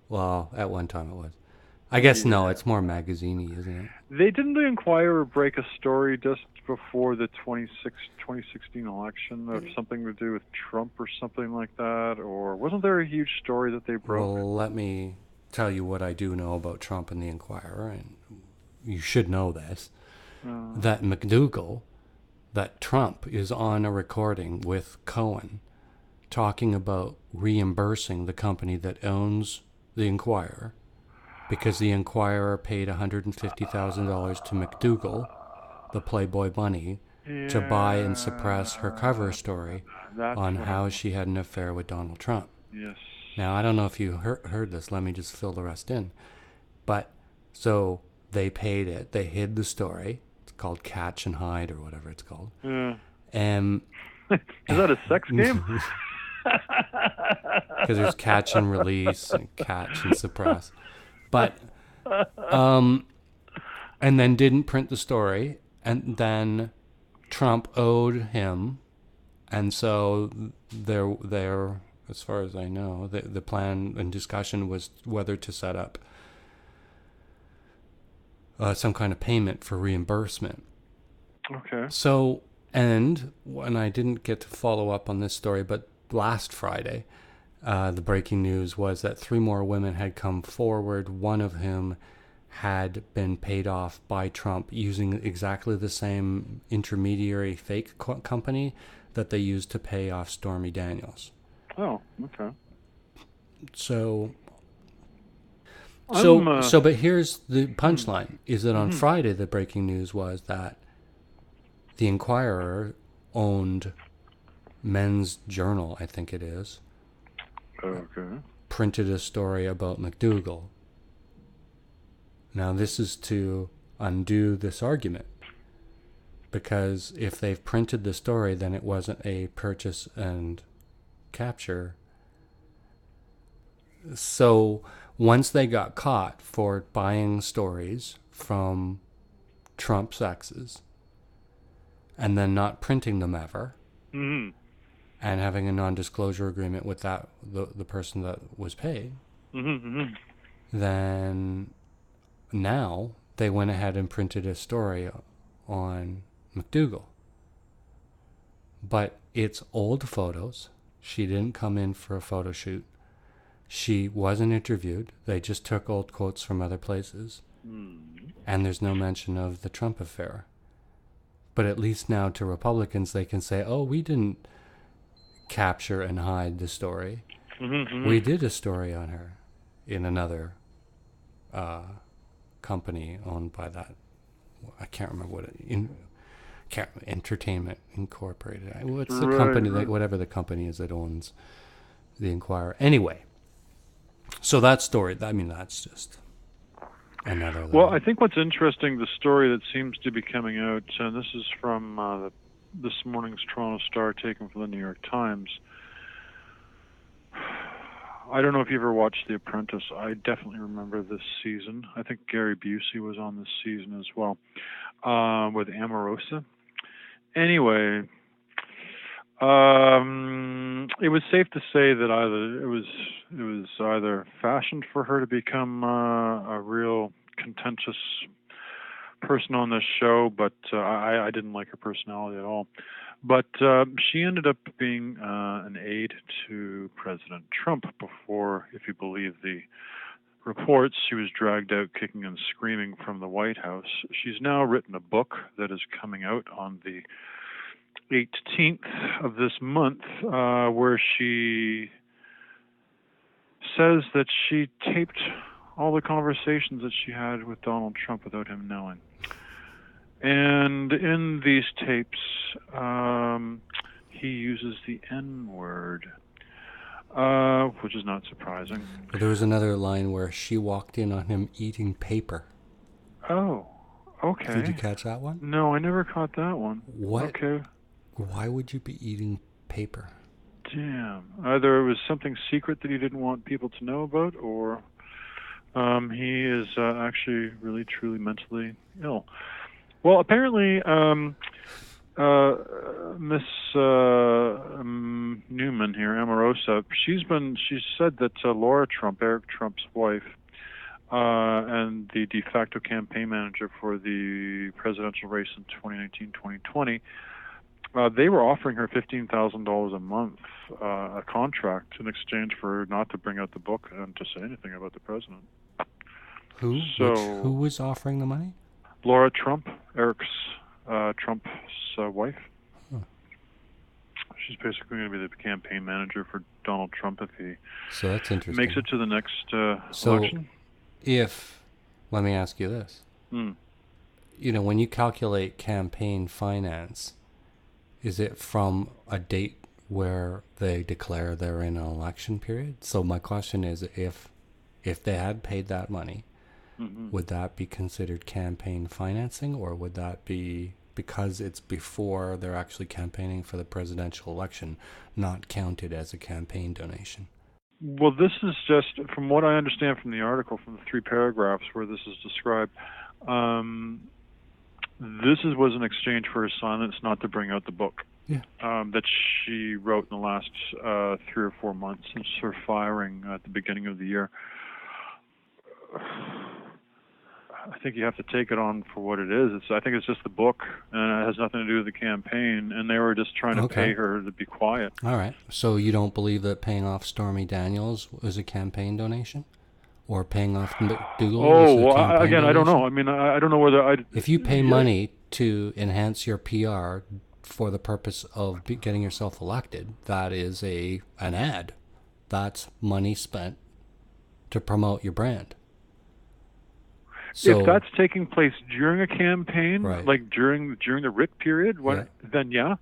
Well, at one time it was. I guess no, it's more magazine-y, isn't it? They didn't the Inquirer break a story just before the 2016 election of something to do with Trump or something like that, or wasn't there a huge story that they broke? Well, let me tell you what I do know about Trump and the Inquirer, and you should know this. That McDougal, that Trump is on a recording with Cohen talking about reimbursing the company that owns the Inquirer, because the Inquirer paid $150,000 to McDougal, the Playboy bunny, to buy and suppress her cover story on how she had an affair with Donald Trump. Yes. Now, I don't know if you heard this. Let me just fill the rest in. But, so they paid it. They hid the story. It's called Catch and Hide or whatever it's called. Yeah. Is that a sex game? Because there's catch and release and catch and suppress. But, and then didn't print the story. And then Trump owed him. And so there, as far as I know, the plan and discussion was whether to set up some kind of payment for reimbursement. Okay. So, and I didn't get to follow up on this story, but last Friday, the breaking news was that 3 more women had come forward, one of whom had been paid off by Trump using exactly the same intermediary fake company that they used to pay off Stormy Daniels. Oh, okay. So, I'm, but here's the punchline: is that on Friday the breaking news was that the Inquirer owned Men's Journal, I think it is. Okay. Printed a story about McDougal. Now this is to undo this argument, because if they've printed the story, then it wasn't a purchase and capture. So once they got caught for buying stories from Trump's exes and then not printing them ever, Mm-hmm. and having a non-disclosure agreement with the person that was paid, Mm-hmm. then now they went ahead and printed a story on McDougal. But it's old photos. She didn't come in for a photo shoot. She wasn't interviewed. They just took old quotes from other places. And there's no mention of the Trump affair. But at least now to Republicans, they can say, oh, we didn't capture and hide the story. Mm-hmm. We did a story on her in another company owned by that. I can't remember what it... Entertainment Incorporated. What's the company, that, whatever the company is that owns the Inquirer. Anyway, so that story, I mean, that's just another level. Well, I think what's interesting, the story that seems to be coming out, and this is from this morning's Toronto Star, taken from the New York Times. I don't know if you ever watched The Apprentice. I definitely remember this season. I think Gary Busey was on this season as well, with Omarosa. Anyway, it was safe to say that it was either fashioned for her to become a real contentious person on this show, but I didn't like her personality at all. But she ended up being an aide to President Trump before, if you believe the reports, she was dragged out kicking and screaming from the White House. She's now written a book that is coming out on the 18th of this month, where she says that she taped all the conversations that she had with Donald Trump without him knowing. And in these tapes, he uses the N-word, which is not surprising. There was another line where she walked in on him eating paper. Oh, okay. Did you catch that one? No, I never caught that one. What? Okay. Why would you be eating paper? Damn. Either it was something secret that he didn't want people to know about, or he is actually really, truly mentally ill. Well, apparently, Miss Newman here, Omarosa, she said that Laura Trump, Eric Trump's wife, and the de facto campaign manager for the presidential race in 2019-2020, they were offering her $15,000 a month, a contract, in exchange for not to bring out the book and to say anything about the president. Who? Who was offering the money? Laura Trump, Eric's Trump's wife. Huh. She's basically going to be the campaign manager for Donald Trump if he So that's interesting. makes it to the next election. Let me ask you this. You know, when you calculate campaign finance, is it from a date where they declare they're in an election period? So my question is, if they had paid that money, would that be considered campaign financing, or would that be, because it's before they're actually campaigning for the presidential election, not counted as a campaign donation? Well, this is just, from what I understand from the article, from the 3 paragraphs where this is described, this was an exchange for her silence not to bring out the book that she wrote in the last 3 or 4 months since her firing at the beginning of the year. I think you have to take it on for what it is. I think it's just the book, and it has nothing to do with the campaign, and they were just trying to pay her to be quiet. All right. So you don't believe that paying off Stormy Daniels was a campaign donation? or paying off McDougal. Oh, well, again, I don't know. I mean, I don't know whether If you pay money to enhance your PR for the purpose of getting yourself elected, that is an ad. That's money spent to promote your brand. So, if that's taking place during a campaign, right. like during the R.I.P. period, then yeah.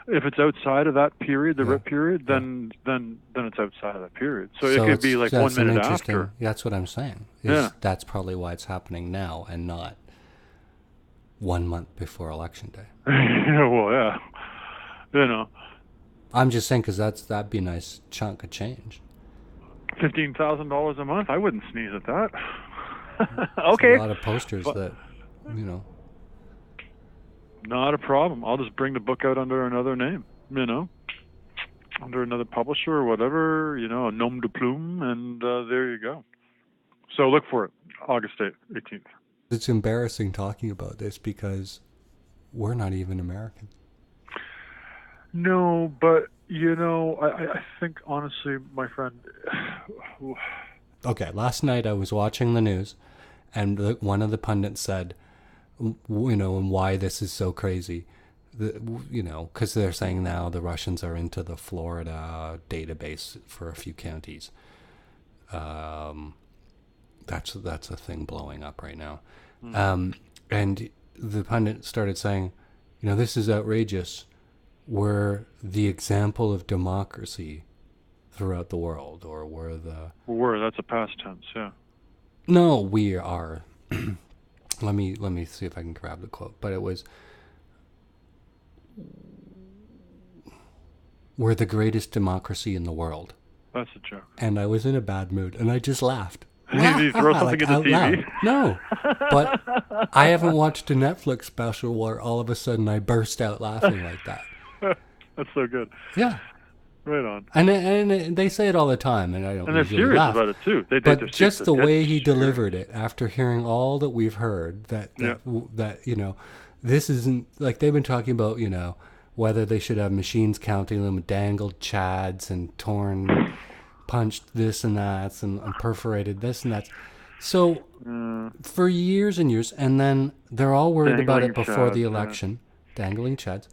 If it's outside of that period, the R.I.P. period, then it's outside of that period. So it could be like 1 minute after. That's what I'm saying. That's probably why it's happening now and not 1 month before Election Day. Well, yeah. You know. I'm just saying because that'd be a nice chunk of change. $15,000 a month? I wouldn't sneeze at that. Okay. A lot of posters that, you know. Not a problem. I'll just bring the book out under another name, you know, under another publisher or whatever, you know, a nom de plume, and there you go. So look for it, August 18th. It's embarrassing talking about this because we're not even American. No, but, you know, I think, honestly, my friend... Okay, last night I was watching the news, and one of the pundits said, you know, and why this is so crazy, you know, because they're saying now the Russians are into the Florida database for a few counties. That's a thing blowing up right now. And the pundit started saying, you know, this is outrageous. We're the example of democracy throughout the world, or that's a past tense, yeah. No, we are. Let me see if I can grab the quote. But it was, we're the greatest democracy in the world. That's a joke. And I was in a bad mood, and I just laughed. Did you throw something at the TV? Loud. No, but I haven't watched a Netflix special where all of a sudden I burst out laughing like that. That's so good. Yeah. Right on. And they say it all the time, and I don't. And they're serious laugh. about it too. But just the way he delivered it, after hearing all that we've heard, that you know, this isn't like they've been talking about, you know, whether they should have machines counting them, dangled chads and torn, punched this and that, and perforated this and that. So for years and years, and then they're all worried about it before the election, dangling chads.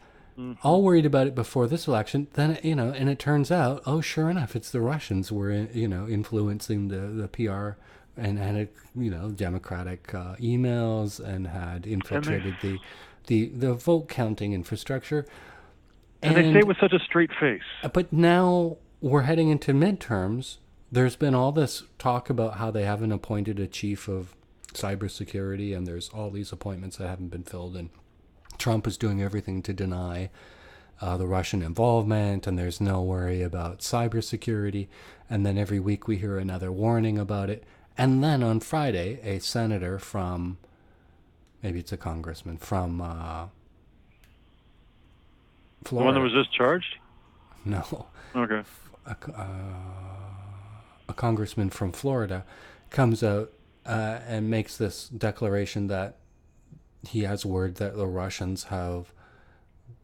All worried about it before this election, then, you know, and it turns out, oh, sure enough, it's the Russians were, you know, influencing the PR and had, you know, Democratic emails and had infiltrated the vote counting infrastructure. And they say it with such a straight face. But now we're heading into midterms. There's been all this talk about how they haven't appointed a chief of cybersecurity, and there's all these appointments that haven't been filled in. Trump is doing everything to deny the Russian involvement, and there's no worry about cybersecurity. And then every week we hear another warning about it. And then on Friday, a senator from, maybe it's a congressman from Florida. The one that was just charged? No. Okay. A congressman from Florida comes out and makes this declaration that he has word that the Russians have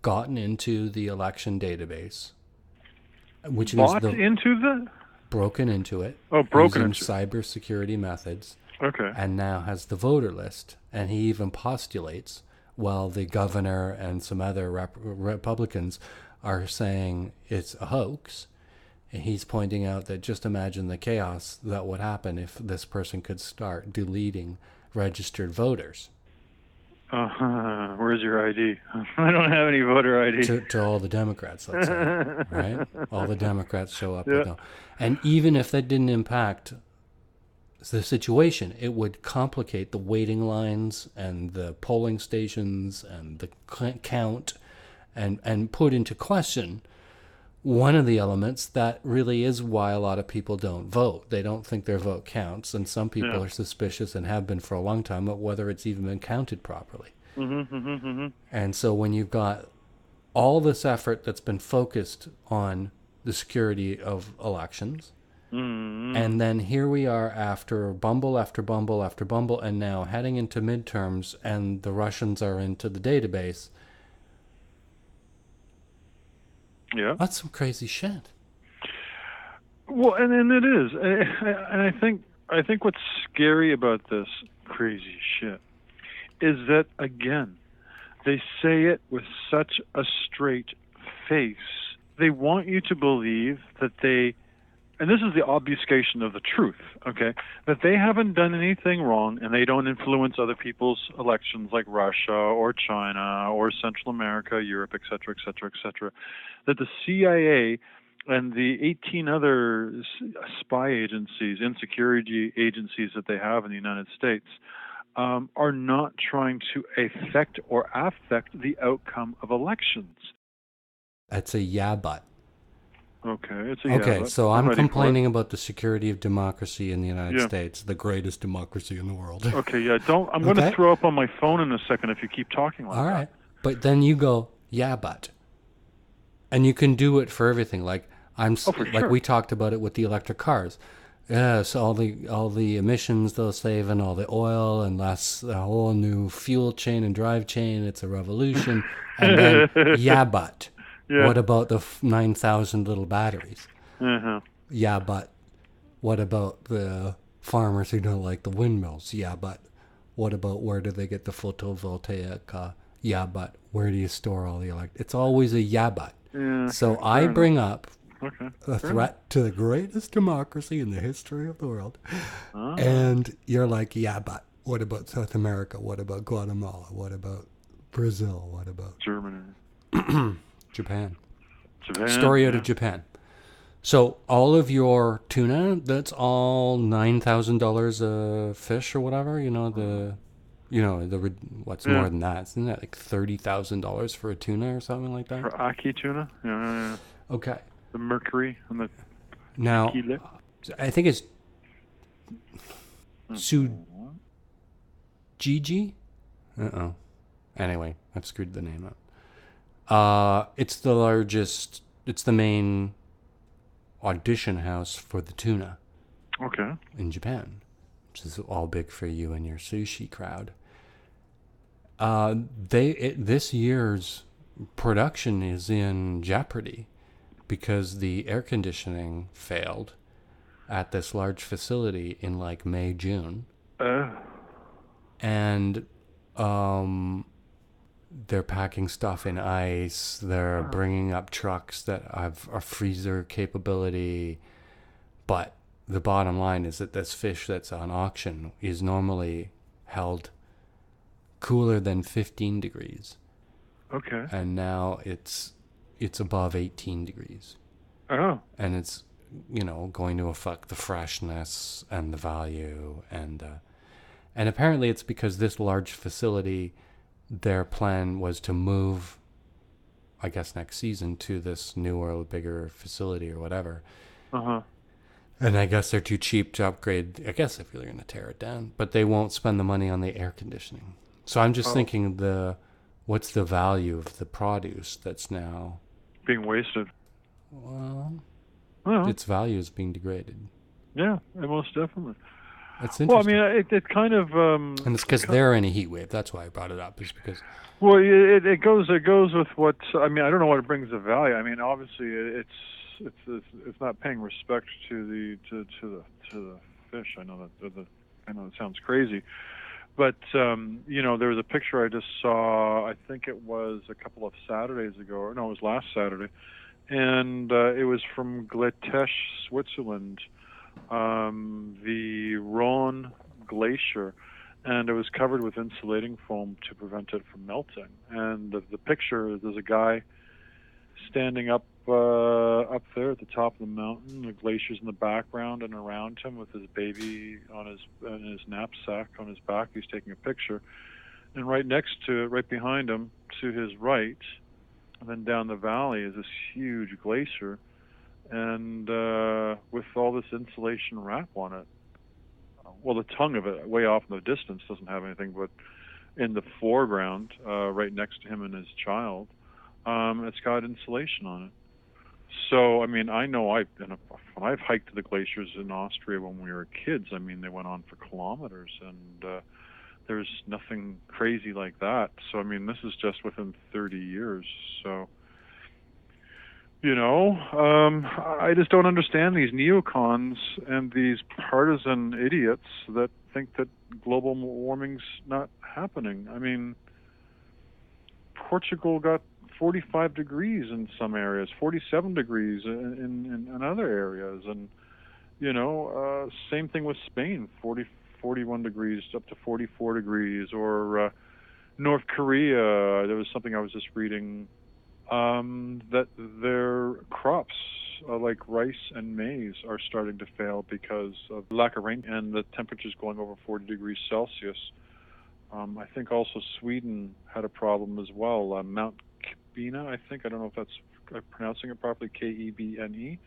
gotten into the election database, which means broken into it. Oh, broken using into cybersecurity methods. Okay. And now has the voter list, and he even postulates, while the governor and some other Republicans are saying it's a hoax. And he's pointing out that just imagine the chaos that would happen if this person could start deleting registered voters. Where's your ID? I don't have any voter ID. To all the Democrats, let's say, right? All the Democrats show up with them. And even if that didn't impact the situation, it would complicate the waiting lines and the polling stations and the count, and put into question one of the elements that really is why a lot of people don't vote. They don't think their vote counts, and some people are suspicious and have been for a long time of whether it's even been counted properly. And so when you've got all this effort that's been focused on the security of elections, and then here we are after bumble after bumble after bumble, and now heading into midterms, and the Russians are into the database. Yeah, that's some crazy shit. Well, and it is, and I think, I think what's scary about this crazy shit is that, again, they say it with such a straight face. They want you to believe that they, and this is the obfuscation of the truth, okay, that they haven't done anything wrong and they don't influence other people's elections like Russia or China or Central America, Europe, et cetera, et cetera, et cetera. That the CIA and the 18 other spy agencies, insecurity agencies that they have in the United States are not trying to affect or affect the outcome of elections. That's a yeah, but. Okay, it's a Okay, yeah, so I'm complaining about the security of democracy in the United Yeah. States, the greatest democracy in the world. Okay, yeah, don't. I'm going to Okay. throw up on my phone in a second if you keep talking like All that. right. But then you go, yeah, but. And you can do it for everything. Like for like sure. we talked about it with the electric cars. Yes, all the emissions they'll save and all the oil and that's a whole new fuel chain and drive chain. It's a revolution. And then, yeah, but. Yeah. What about the 9,000 little batteries? Uh-huh. Yeah, but. What about the farmers who don't like the windmills? Yeah, but. What about where do they get the photovoltaic? Yeah, but. Where do you store all the electric? It's always a yeah, but. Yeah. So okay, I fair bring enough. up Okay. a fair threat to the greatest democracy in the history of the world. enough. And you're like, yeah, but what about South America? What about Guatemala? What about Brazil? What about Germany. Japan? Japan. Story out yeah. of Japan. So all of your tuna, that's all $9,000 a fish or whatever. What's Yeah. more than that? Isn't that like $30,000 for a tuna or something like that? For Aki tuna? Yeah. Okay. The mercury and the Now, tequila. I think it's Sujiji. Uh-oh. Anyway, I've screwed the name up. It's the main audition house for the tuna Okay. in Japan, which is all big for you and your sushi crowd. This year's production is in jeopardy because the air conditioning failed at this large facility in like May, June. And they're packing stuff in ice. They're bringing up trucks that have a freezer capability. But the bottom line is that this fish that's on auction is normally held cooler than 15 degrees. Okay. And now it's above 18 degrees. Oh. And it's, going to affect the freshness and the value. And apparently it's because this large facility, their plan was to move, I guess, next season to this newer, bigger facility or whatever. Uh-huh. And I guess they're too cheap to upgrade. I guess if you're going to tear it down. But they won't spend the money on the air conditioning. So I'm just thinking what's the value of the produce that's now Being wasted. well, Well, its value is being degraded. yeah, most definitely. That's Well, I interesting. mean, it kind of. And it's because they're in a heat wave. That's why I brought it up. Is because Well, it goes with what I mean. I don't know what it brings of value. I mean, obviously, it's not paying respect to the fish. I know it sounds crazy, but there was a picture I just saw. I think it was a couple of Saturdays ago, or no, it was last Saturday, and it was from Gletsch, Switzerland, the Rhone Glacier. And it was covered with insulating foam to prevent it from melting. And the picture, there's a guy standing up there at the top of the mountain. The glacier's in the background, and around him with his baby on his knapsack on his back, he's taking a picture. And right next to it, right behind him, to his right, and then down the valley is this huge glacier, and with all this insulation wrap on it. Well, the tongue of it, way off in the distance, doesn't have anything, but in the foreground, right next to him and his child, it's got insulation on it. So, I mean, I know when I've hiked the glaciers in Austria when we were kids, I mean, they went on for kilometers, and there's nothing crazy like that. So, I mean, this is just within 30 years. So, I just don't understand these neocons and these partisan idiots that think that global warming's not happening. I mean, Portugal got 45 degrees in some areas, 47 degrees in other areas, and same thing with Spain, 41 degrees up to 44 degrees, or North Korea. There was something I was just reading that their crops like rice and maize are starting to fail because of lack of rain and the temperatures going over 40 degrees Celsius. I think also Sweden had a problem as well. Mount Kebine, I think. I don't know if I'm pronouncing it properly, Kebne.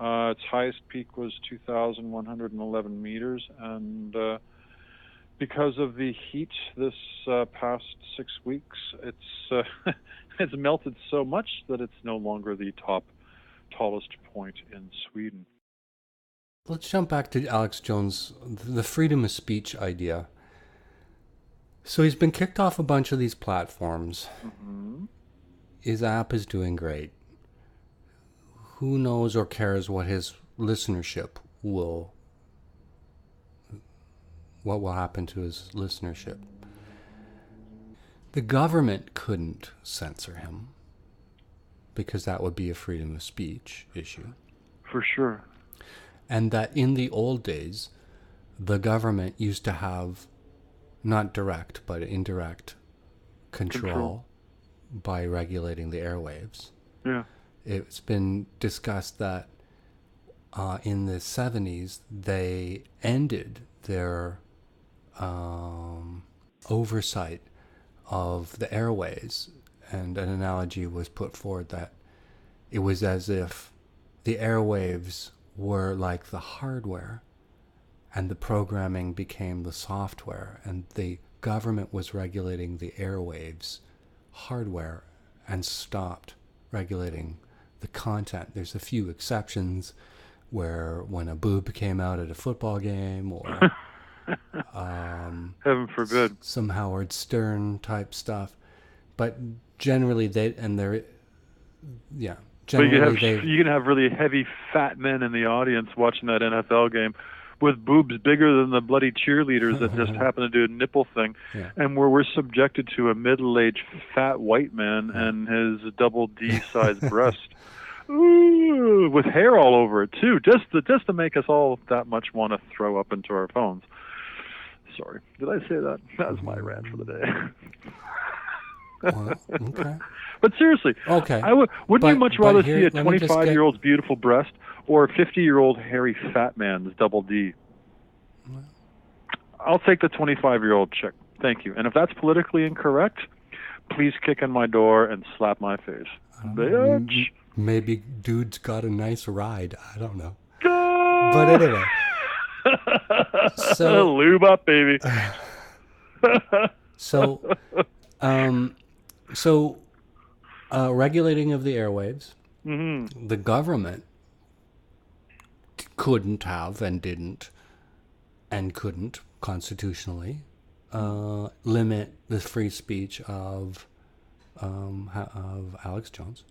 Its highest peak was 2,111 meters, and because of the heat this past 6 weeks, it's it's melted so much that it's no longer the tallest point in Sweden. Let's jump back to Alex Jones, the freedom of speech idea. So he's been kicked off a bunch of these platforms. Mm-hmm. His app is doing great. Who knows or cares what his listenership what will happen to his listenership? The government couldn't censor him because that would be a freedom of speech issue. For sure. And that in the old days, the government used to have not direct but indirect control by regulating the airwaves. Yeah. It's been discussed that in the 70s, they ended their oversight of the airways, and an analogy was put forward that it was as if the airwaves were like the hardware and the programming became the software, and the government was regulating the airwaves hardware and stopped regulating the content. There's a few exceptions where when a boob came out at a football game, or heaven forbid, some Howard Stern type stuff, but generally generally you can have really heavy fat men in the audience watching that NFL game with boobs bigger than the bloody cheerleaders that just happen to do a nipple thing, and where we're subjected to a middle-aged fat white man and his double D-sized breast, ooh, with hair all over it too, just to make us all that much want to throw up into our phones. Sorry, did I say that? That was my rant for the day. Well, okay. But seriously, okay. Wouldn't you much rather see a 25-year-old's beautiful breast or a 50-year-old hairy fat man's double D? I'll take the 25-year-old chick. Thank you. And if that's politically incorrect, please kick in my door and slap my face. Bitch. Maybe dude's got a nice ride. I don't know. But anyway. So lube up, baby. Regulating of the airwaves. Mm-hmm. The government couldn't have and didn't and couldn't constitutionally limit the free speech of Alex Jones.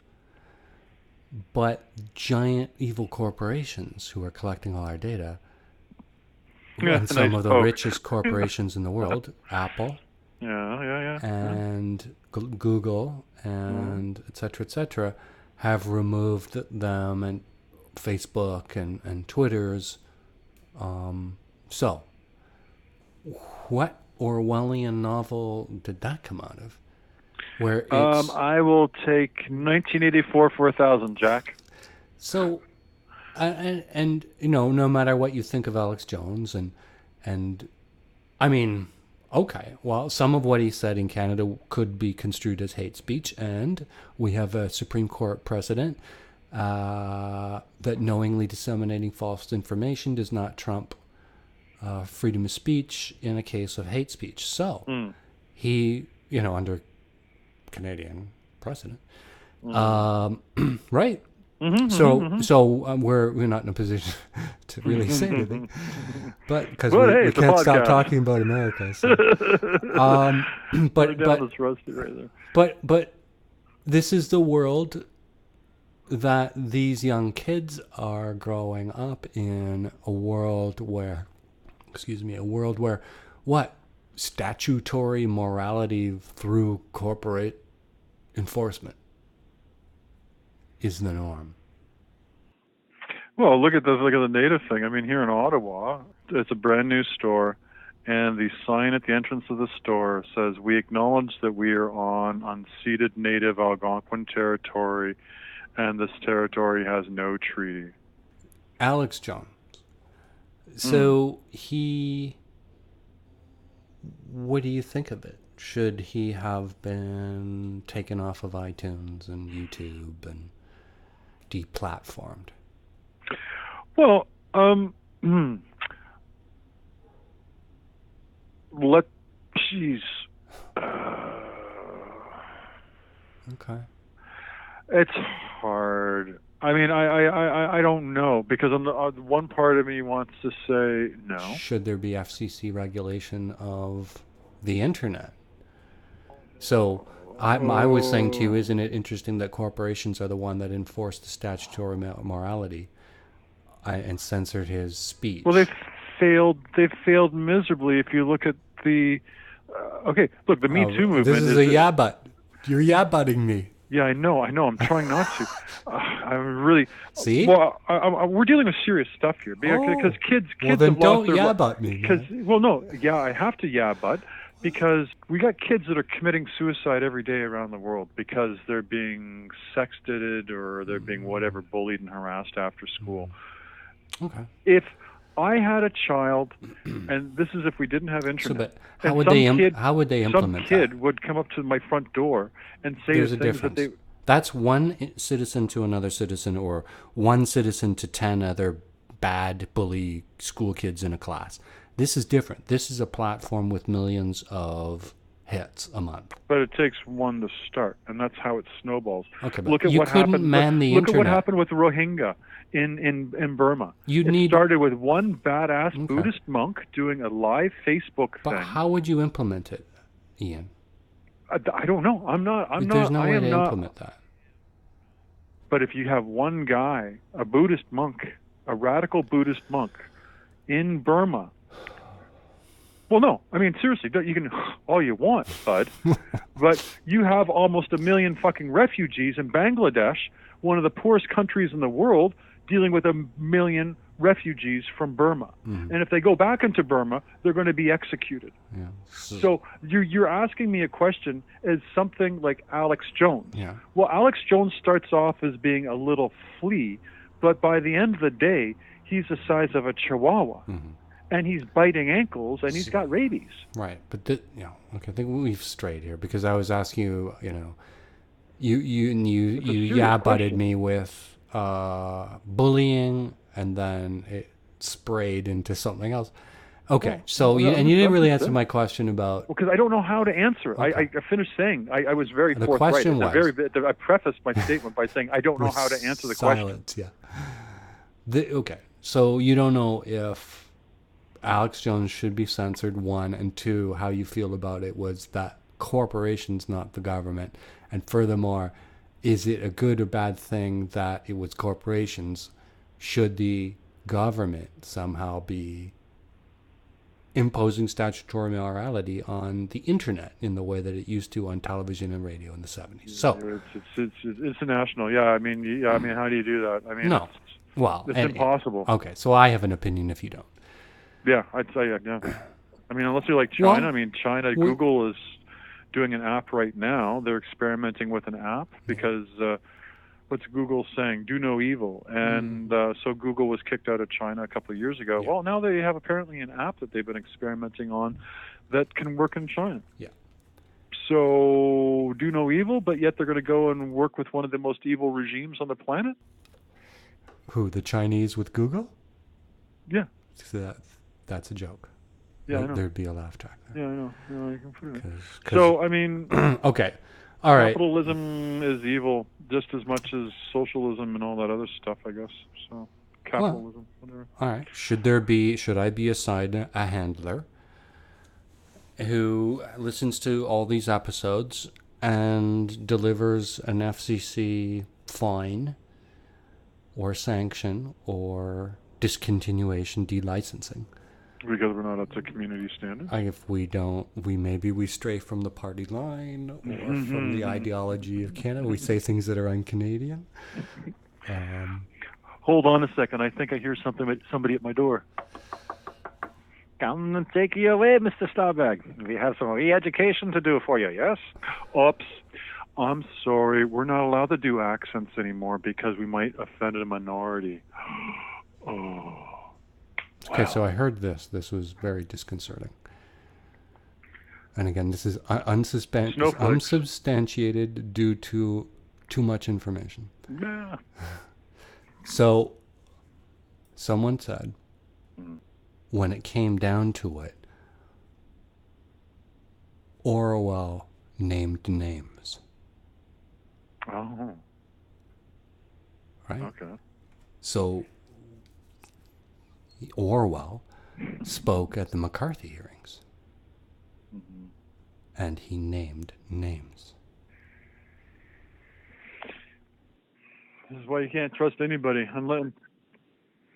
But giant evil corporations who are collecting all our data, and some of the richest corporations in the world, Apple, and Google, and et cetera, have removed them, and Facebook and Twitter's. So, what Orwellian novel did that come out of? Where it's, I will take 1984 for 1,000, Jack. So, and no matter what you think of Alex Jones, and I mean, okay, well, some of what he said in Canada could be construed as hate speech, and we have a Supreme Court precedent that knowingly disseminating false information does not trump freedom of speech in a case of hate speech. So, he, under Canadian precedent, right? Mm-hmm, so we're not in a position to really say anything, but because we can't stop talking about America. So. But this is the world that these young kids are growing up in a world where, what? Statutory morality through corporate enforcement is the norm. Well, look at the native thing. I mean, here in Ottawa, it's a brand new store, and the sign at the entrance of the store says, "We acknowledge that we are on unceded native Algonquin territory, and this territory has no treaty." Alex Jones. So what do you think of it? Should he have been taken off of iTunes and YouTube and deplatformed? Well, jeez. Okay. It's hard. I mean, I don't know, because on the one part of me wants to say no. Should there be FCC regulation of the internet? So I was saying to you, isn't it interesting that corporations are the one that enforce the statutory morality and censored his speech? Well, they've failed miserably. If you look at the the Me Too movement. This is a yeah but. You're yeah butting me. Yeah, I know. I'm trying not to. I'm really. See? Well, we're dealing with serious stuff here, because kids. Well, then have lost don't their yeah but me. I have to yeah but, because we got kids that are committing suicide every day around the world because they're being sexted or they're being whatever, bullied and harassed after school. Okay. If I had a child, and this is if we didn't have internet. So, but how would they implement Some kid that? would come up to my front door and say There's a things difference. that they. That's one citizen to another citizen, or one citizen to 10 other bad bully school kids in a class. This is different. This is a platform with millions of hits a month. But it takes one to start, and that's how it snowballs. Okay, but look at you what couldn't happened. man the look at what internet. happened with Rohingya in Burma. It started with one badass Buddhist monk doing a live Facebook But thing. how would you implement it, Ian? I don't know. There's no way to implement that. But if you have one guy, a Buddhist monk, a radical Buddhist monk in Burma. Well, no. I mean, seriously, you can all you want, bud. But you have almost 1 million fucking refugees in Bangladesh, one of the poorest countries in the world, dealing with 1 million refugees from Burma. Mm-hmm. And if they go back into Burma, they're going to be executed. Yeah. So you're asking me a question as something like Alex Jones. Yeah. Well, Alex Jones starts off as being a little flea, but by the end of the day, he's the size of a chihuahua. Mm-hmm. And he's biting ankles, and he's got rabies. Right, but okay, I think we've strayed here, because I was asking you, you yeah butted me with bullying, and then it sprayed into something else. Okay, you didn't really answer my question about. Well, because I don't know how to answer. Okay. I finished saying I was very the forthright. Question was, I prefaced my statement by saying I don't know how to answer the silence, question. Yeah. Okay, so you don't know if Alex Jones should be censored, 1, and 2, how you feel about it was that corporations, not the government. And furthermore, is it a good or bad thing that it was corporations? Should the government somehow be imposing statutory morality on the internet in the way that it used to on television and radio in the 70s? So it's international. Yeah, I mean, how do you do that? I mean, no. It's impossible. Okay, so I have an opinion if you don't. Yeah, I'd say yeah. I mean, unless you're like China. Well, Google is doing an app right now. They're experimenting with an app because what's Google saying? Do no evil. And so Google was kicked out of China a couple of years ago. Yeah. Well, now they have apparently an app that they've been experimenting on that can work in China. Yeah. So do no evil, but yet they're going to go and work with one of the most evil regimes on the planet? Who, the Chinese with Google? Yeah. So that's a joke. Yeah, I know. There'd be a laugh track there. Yeah, I know. Yeah, you can put it. So, I mean... okay. All right. Capitalism is evil just as much as socialism and all that other stuff, I guess. So, capitalism, whatever. All right. Should I be assigned a handler who listens to all these episodes and delivers an FCC fine or sanction or discontinuation, delicensing. Because we're not up to community standards. If we don't, we stray from the party line or from the ideology of Canada. We say things that are un-Canadian. Hold on a second. I think I hear somebody at my door. Come and take you away, Mr. Stolberg. We have some re-education to do for you, yes? Oops. I'm sorry. We're not allowed to do accents anymore because we might offend a minority. Oh. Okay, so I heard this. This was very disconcerting. And again, this is unsubstantiated due to too much information. Nah. So, someone said, when it came down to it, Orwell named names. Oh. Right? Okay. So, Orwell spoke at the McCarthy hearings. Mm-hmm. And he named names. This is why you can't trust anybody.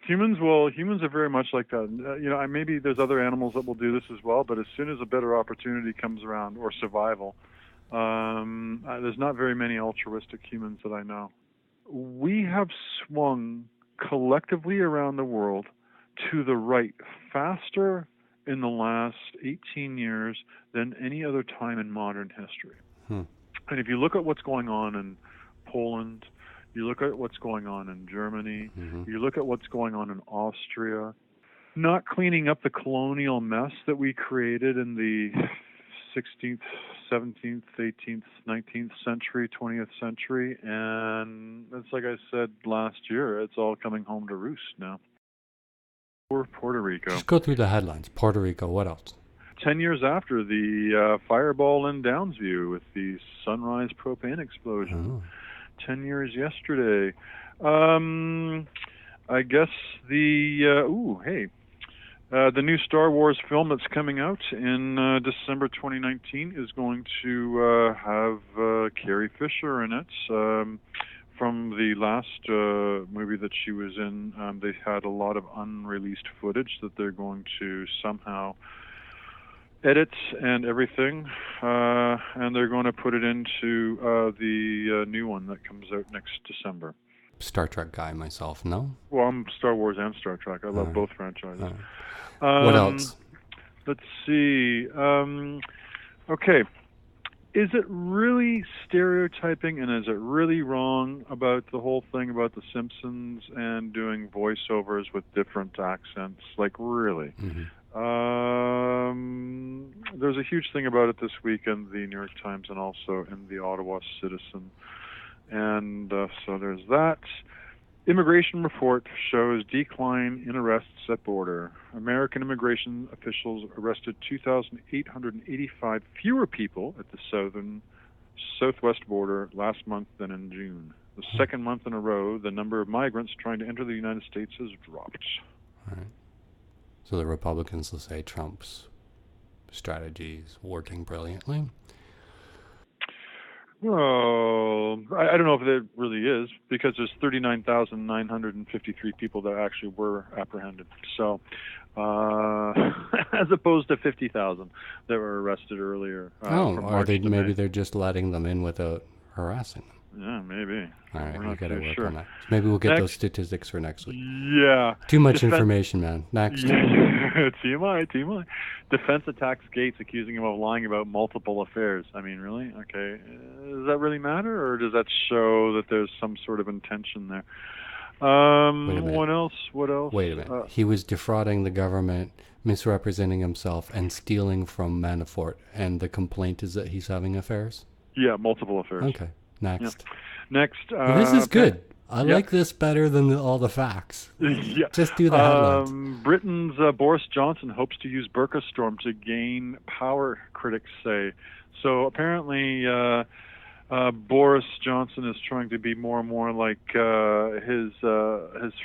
Humans are very much like that. Maybe there's other animals that will do this as well, but as soon as a better opportunity comes around, or survival, there's not very many altruistic humans that I know. We have swung collectively around the world to the right faster in the last 18 years than any other time in modern history. And if you look at what's going on in Poland, you look at what's going on in Germany, you look at what's going on in Austria, not cleaning up the colonial mess that we created in the 16th, 17th, 18th, 19th century, 20th century, and it's like I said last year, it's all coming home to roost now. Or Puerto Rico. Just go through the headlines. Puerto Rico, what else? 10 years after the fireball in Downsview with the Sunrise propane explosion. 10 years yesterday. I guess the new Star Wars film that's coming out in December 2019 is going to have Carrie Fisher in it. From the last movie that she was in, they had a lot of unreleased footage that they're going to somehow edit and everything, and they're going to put it into the new one that comes out next December. Star Trek guy myself, no? Well, I'm Star Wars and Star Trek. I love both franchises. What else? Let's see. Okay. Is it really stereotyping, and is it really wrong about the whole thing about The Simpsons and doing voiceovers with different accents? Like, really? There's a huge thing about it this week in the New York Times and also in the Ottawa Citizen. And so there's that. Immigration report shows decline in arrests at border. American immigration officials arrested 2,885 fewer people at the southwest border last month than in June. The second month in a row, the number of migrants trying to enter the United States has dropped. All right. So the Republicans will say Trump's strategy is working brilliantly. Well, I don't know if it really is, because there's 39,953 people that actually were apprehended. So, as opposed to 50,000 that were arrested earlier. Maybe they're just letting them in without harassing them. Yeah, maybe. All right, we got to work sure. on that. Maybe we'll get those statistics for next week. Yeah. Too much information, man. Next. TMI. Defense attacks Gates, accusing him of lying about multiple affairs. I mean, really? Okay. Does that really matter, or does that show that there's some sort of intention there? What else? Wait a minute. He was defrauding the government, misrepresenting himself, and stealing from Manafort, and the complaint is that he's having affairs? Yeah, multiple affairs. Okay. Next. Yeah. Next. This is good. I like this better than all the facts. Yeah. Just do the headlines. Britain's Boris Johnson hopes to use burqa storm to gain power, critics say. So apparently Boris Johnson is trying to be more and more like his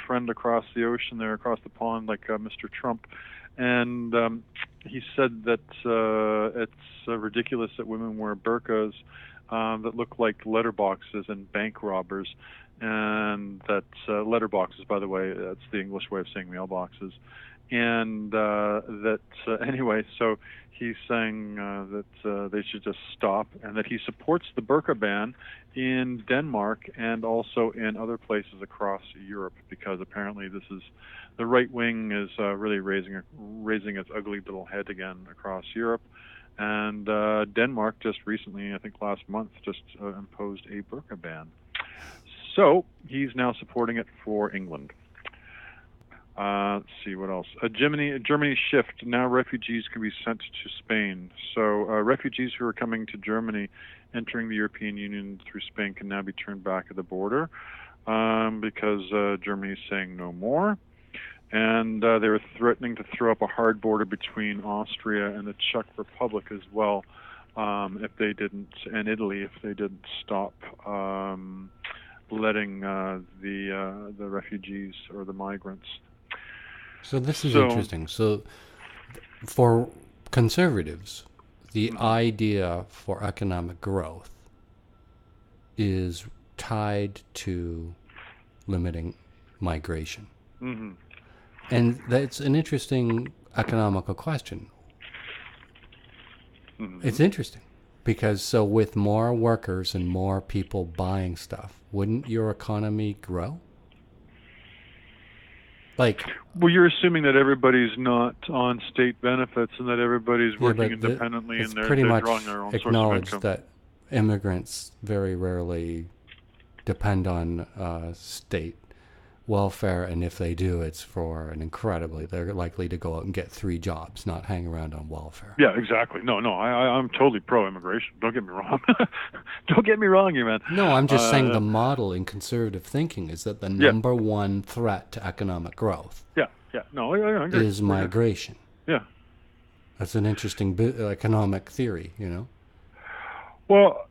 friend across the ocean there, across the pond, like Mr. Trump. And he said that it's ridiculous that women wear burqas that look like letterboxes and bank robbers. and that's letterboxes, by the way. That's the English way of saying mailboxes. And anyway, so he's saying that they should just stop, and that he supports the burqa ban in Denmark and also in other places across Europe, because apparently this is the right wing is really raising its ugly little head again across Europe. And Denmark just recently, I think last month, just imposed a burqa ban. So he's now supporting it for England. Let's see what else. Germany shift. Now refugees can be sent to Spain. So refugees who are coming to Germany, entering the European Union through Spain, can now be turned back at the border because Germany is saying no more. And they were threatening to throw up a hard border between Austria and the Czech Republic as well, if they didn't, and Italy, if they didn't stop letting the refugees or the migrants. So this is interesting. So for conservatives, the idea for economic growth is tied to limiting migration. Mm-hmm. And that's an interesting economical question. Mm-hmm. It's interesting because so with more workers and more people buying stuff, wouldn't your economy grow? Like, well, you're assuming that everybody's not on state benefits and that everybody's working independently, and they're drawing their own source of acknowledged income. that immigrants very rarely depend on state welfare, and if they do, it's for they're likely to go out and get 3 jobs, not hang around on welfare. Yeah, exactly. No, I'm totally pro-immigration. Don't get me wrong. Don't get me wrong, you man. No, I'm just saying the model in conservative thinking is that the number one threat to economic growth No, I agree. is migration. Yeah. That's an interesting economic theory, you know? Well,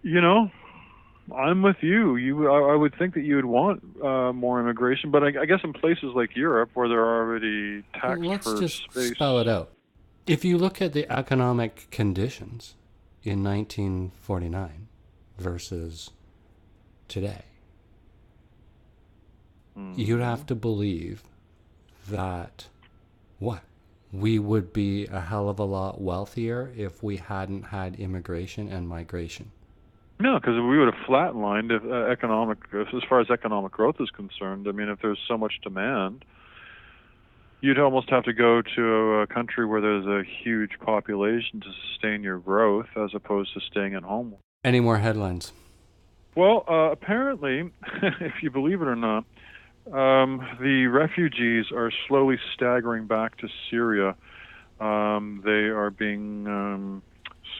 I'm with you. I would think that you would want more immigration, but I guess in places like Europe where they're already taxed Let's for just space. spell it out. If you look at the economic conditions in 1949 versus today, you'd have to believe that we would be a hell of a lot wealthier if we hadn't had immigration and migration. No, because we would have flatlined as far as economic growth is concerned. I mean, if there's so much demand, you'd almost have to go to a country where there's a huge population to sustain your growth, as opposed to staying at home. Any more headlines? Well, apparently, if you believe it or not, the refugees are slowly staggering back to Syria. They are being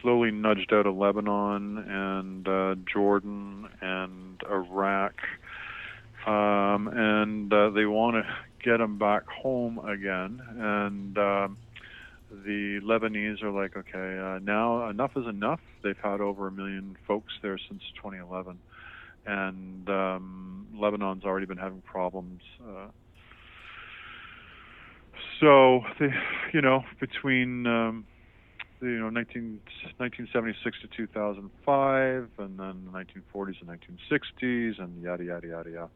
slowly nudged out of Lebanon and Jordan and Iraq, and they want to get them back home again. And the Lebanese are like, okay, now enough is enough. They've had over 1 million folks there since 2011, and Lebanon's already been having problems. So they, between 1976 to 2005, and then the 1940s and 1960s, and yada yada yada yada.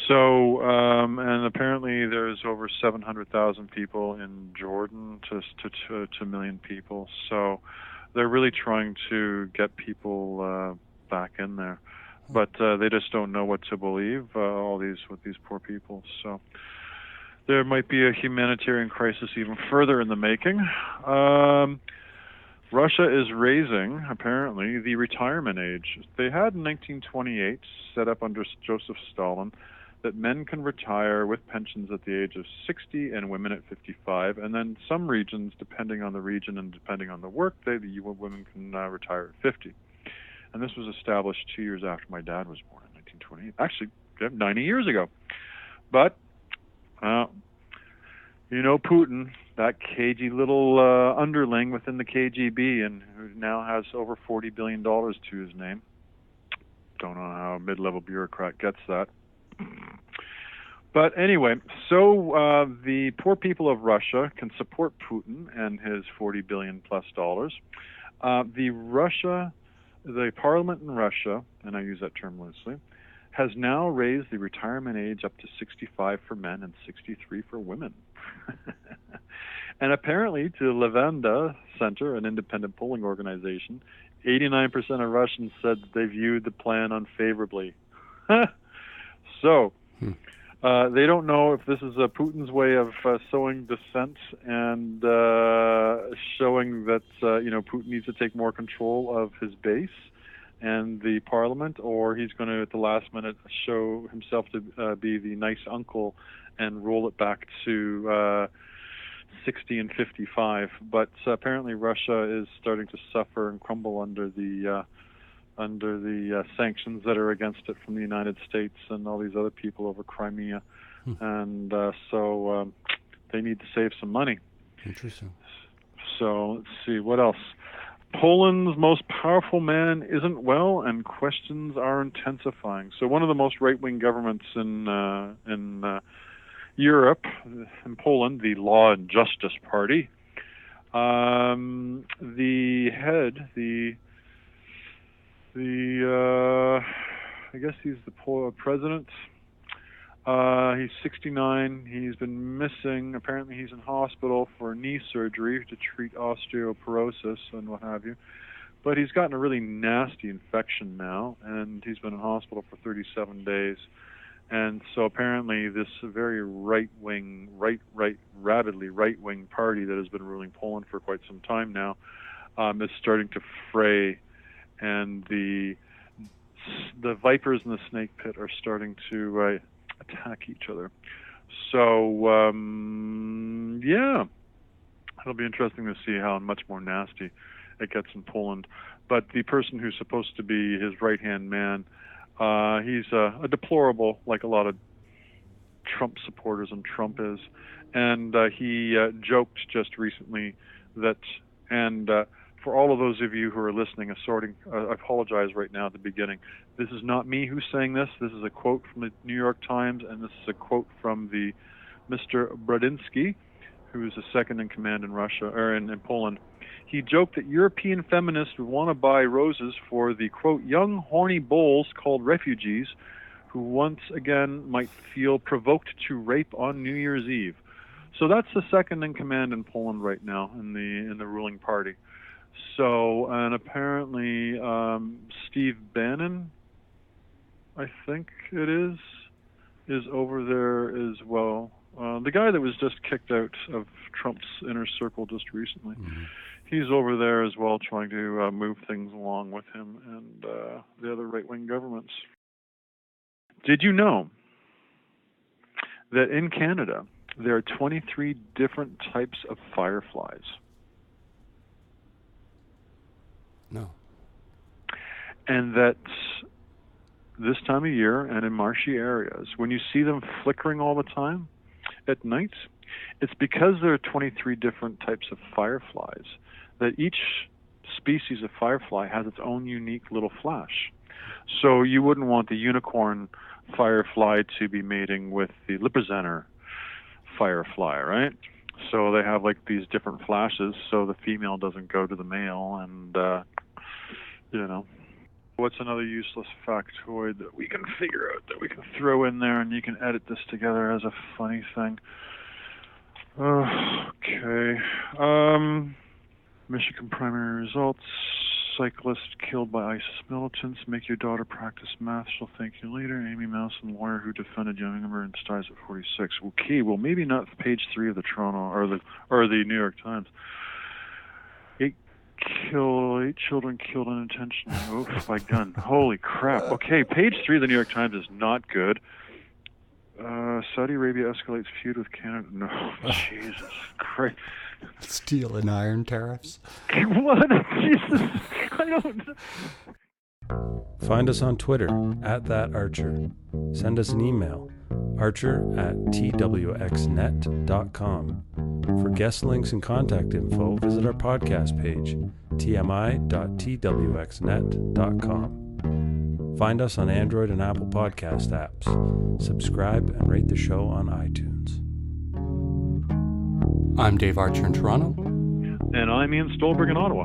So, and apparently there's over 700,000 people in Jordan to 2 million people. So, they're really trying to get people back in there, but they just don't know what to believe. With these poor people. So. There might be a humanitarian crisis even further in the making. Russia is raising, apparently, the retirement age. They had in 1928, set up under Joseph Stalin, that men can retire with pensions at the age of 60 and women at 55. And then some regions, depending on the region and depending on the work, women can retire at 50. And this was established 2 years after my dad was born in 1928. Actually, 90 years ago. But Putin, that cagey little underling within the KGB, and who now has over $40 billion to his name. Don't know how a mid-level bureaucrat gets that. But anyway, so the poor people of Russia can support Putin and his $40 billion plus dollars. The parliament in Russia, and I use that term loosely, has now raised the retirement age up to 65 for men and 63 for women. And apparently, to Levanda Center, an independent polling organization, 89% of Russians said they viewed the plan unfavorably. So, they don't know if this is Putin's way of sowing dissent and showing that Putin needs to take more control of his base and the parliament, or he's going to, at the last minute, show himself to be the nice uncle and roll it back to 60 and 55. But apparently Russia is starting to suffer and crumble under the sanctions that are against it from the United States and all these other people over Crimea. And so they need to save some money. Interesting. So let's see, what else? Poland's most powerful man isn't well, and questions are intensifying. So one of the most right-wing governments in Europe, in Poland, the Law and Justice Party, the head, I guess he's the president. He's 69. He's been missing. Apparently, he's in hospital for knee surgery to treat osteoporosis and what have you. But he's gotten a really nasty infection now, and he's been in hospital for 37 days. And so apparently this very right-wing, rabidly right-wing party that has been ruling Poland for quite some time now is starting to fray, and the vipers in the snake pit are starting to attack each other. So, it'll be interesting to see how much more nasty it gets in Poland. But the person who's supposed to be his right-hand man, he's a deplorable, like a lot of Trump supporters and Trump is. And he joked just recently that, and for all of those of you who are listening, I apologize right now at the beginning. This is not me who's saying this. This is a quote from the New York Times, and this is a quote from the Mr. Brzezinski, who is the second in command in Russia, or in Poland. He joked that European feminists would want to buy roses for the, quote, young horny bulls called refugees who once again might feel provoked to rape on New Year's Eve. So that's the second in command in Poland right now in the ruling party. So, and apparently Steve Bannon, I think it is over there as well. The guy that was just kicked out of Trump's inner circle just recently. Mm-hmm. He's over there as well, trying to move things along with him and the other right-wing governments. Did you know that in Canada there are 23 different types of fireflies? No. And that this time of year and in marshy areas, when you see them flickering all the time at night, it's because there are 23 different types of fireflies, that each species of firefly has its own unique little flash. So you wouldn't want the unicorn firefly to be mating with the Lipizzaner firefly, right? So they have like these different flashes so the female doesn't go to the male, and What's another useless factoid that we can figure out, that we can throw in there, and you can edit this together as a funny thing? Okay. Michigan primary results. Cyclist killed by ISIS militants. Make your daughter practice math. She'll thank you later. Amy Mousen, lawyer who defended young immigrants, dies at 46. Okay, well maybe not page 3 of the Toronto or the New York Times. 8 children killed unintentionally. Oof, by gun. Holy crap. Okay, page 3 of the New York Times is not good. Saudi Arabia escalates feud with Canada. No, Jesus Christ. Steel and iron tariffs. What? Jesus, I don't. Find us on Twitter @thatarcher. Send us an email, archer@twxnet.com. For guest links and contact info, visit our podcast page, tmi.twxnet.com. Find us on Android and Apple Podcast apps. Subscribe and rate the show on iTunes. I'm Dave Archer in Toronto. And I'm Ian Stolberg in Ottawa.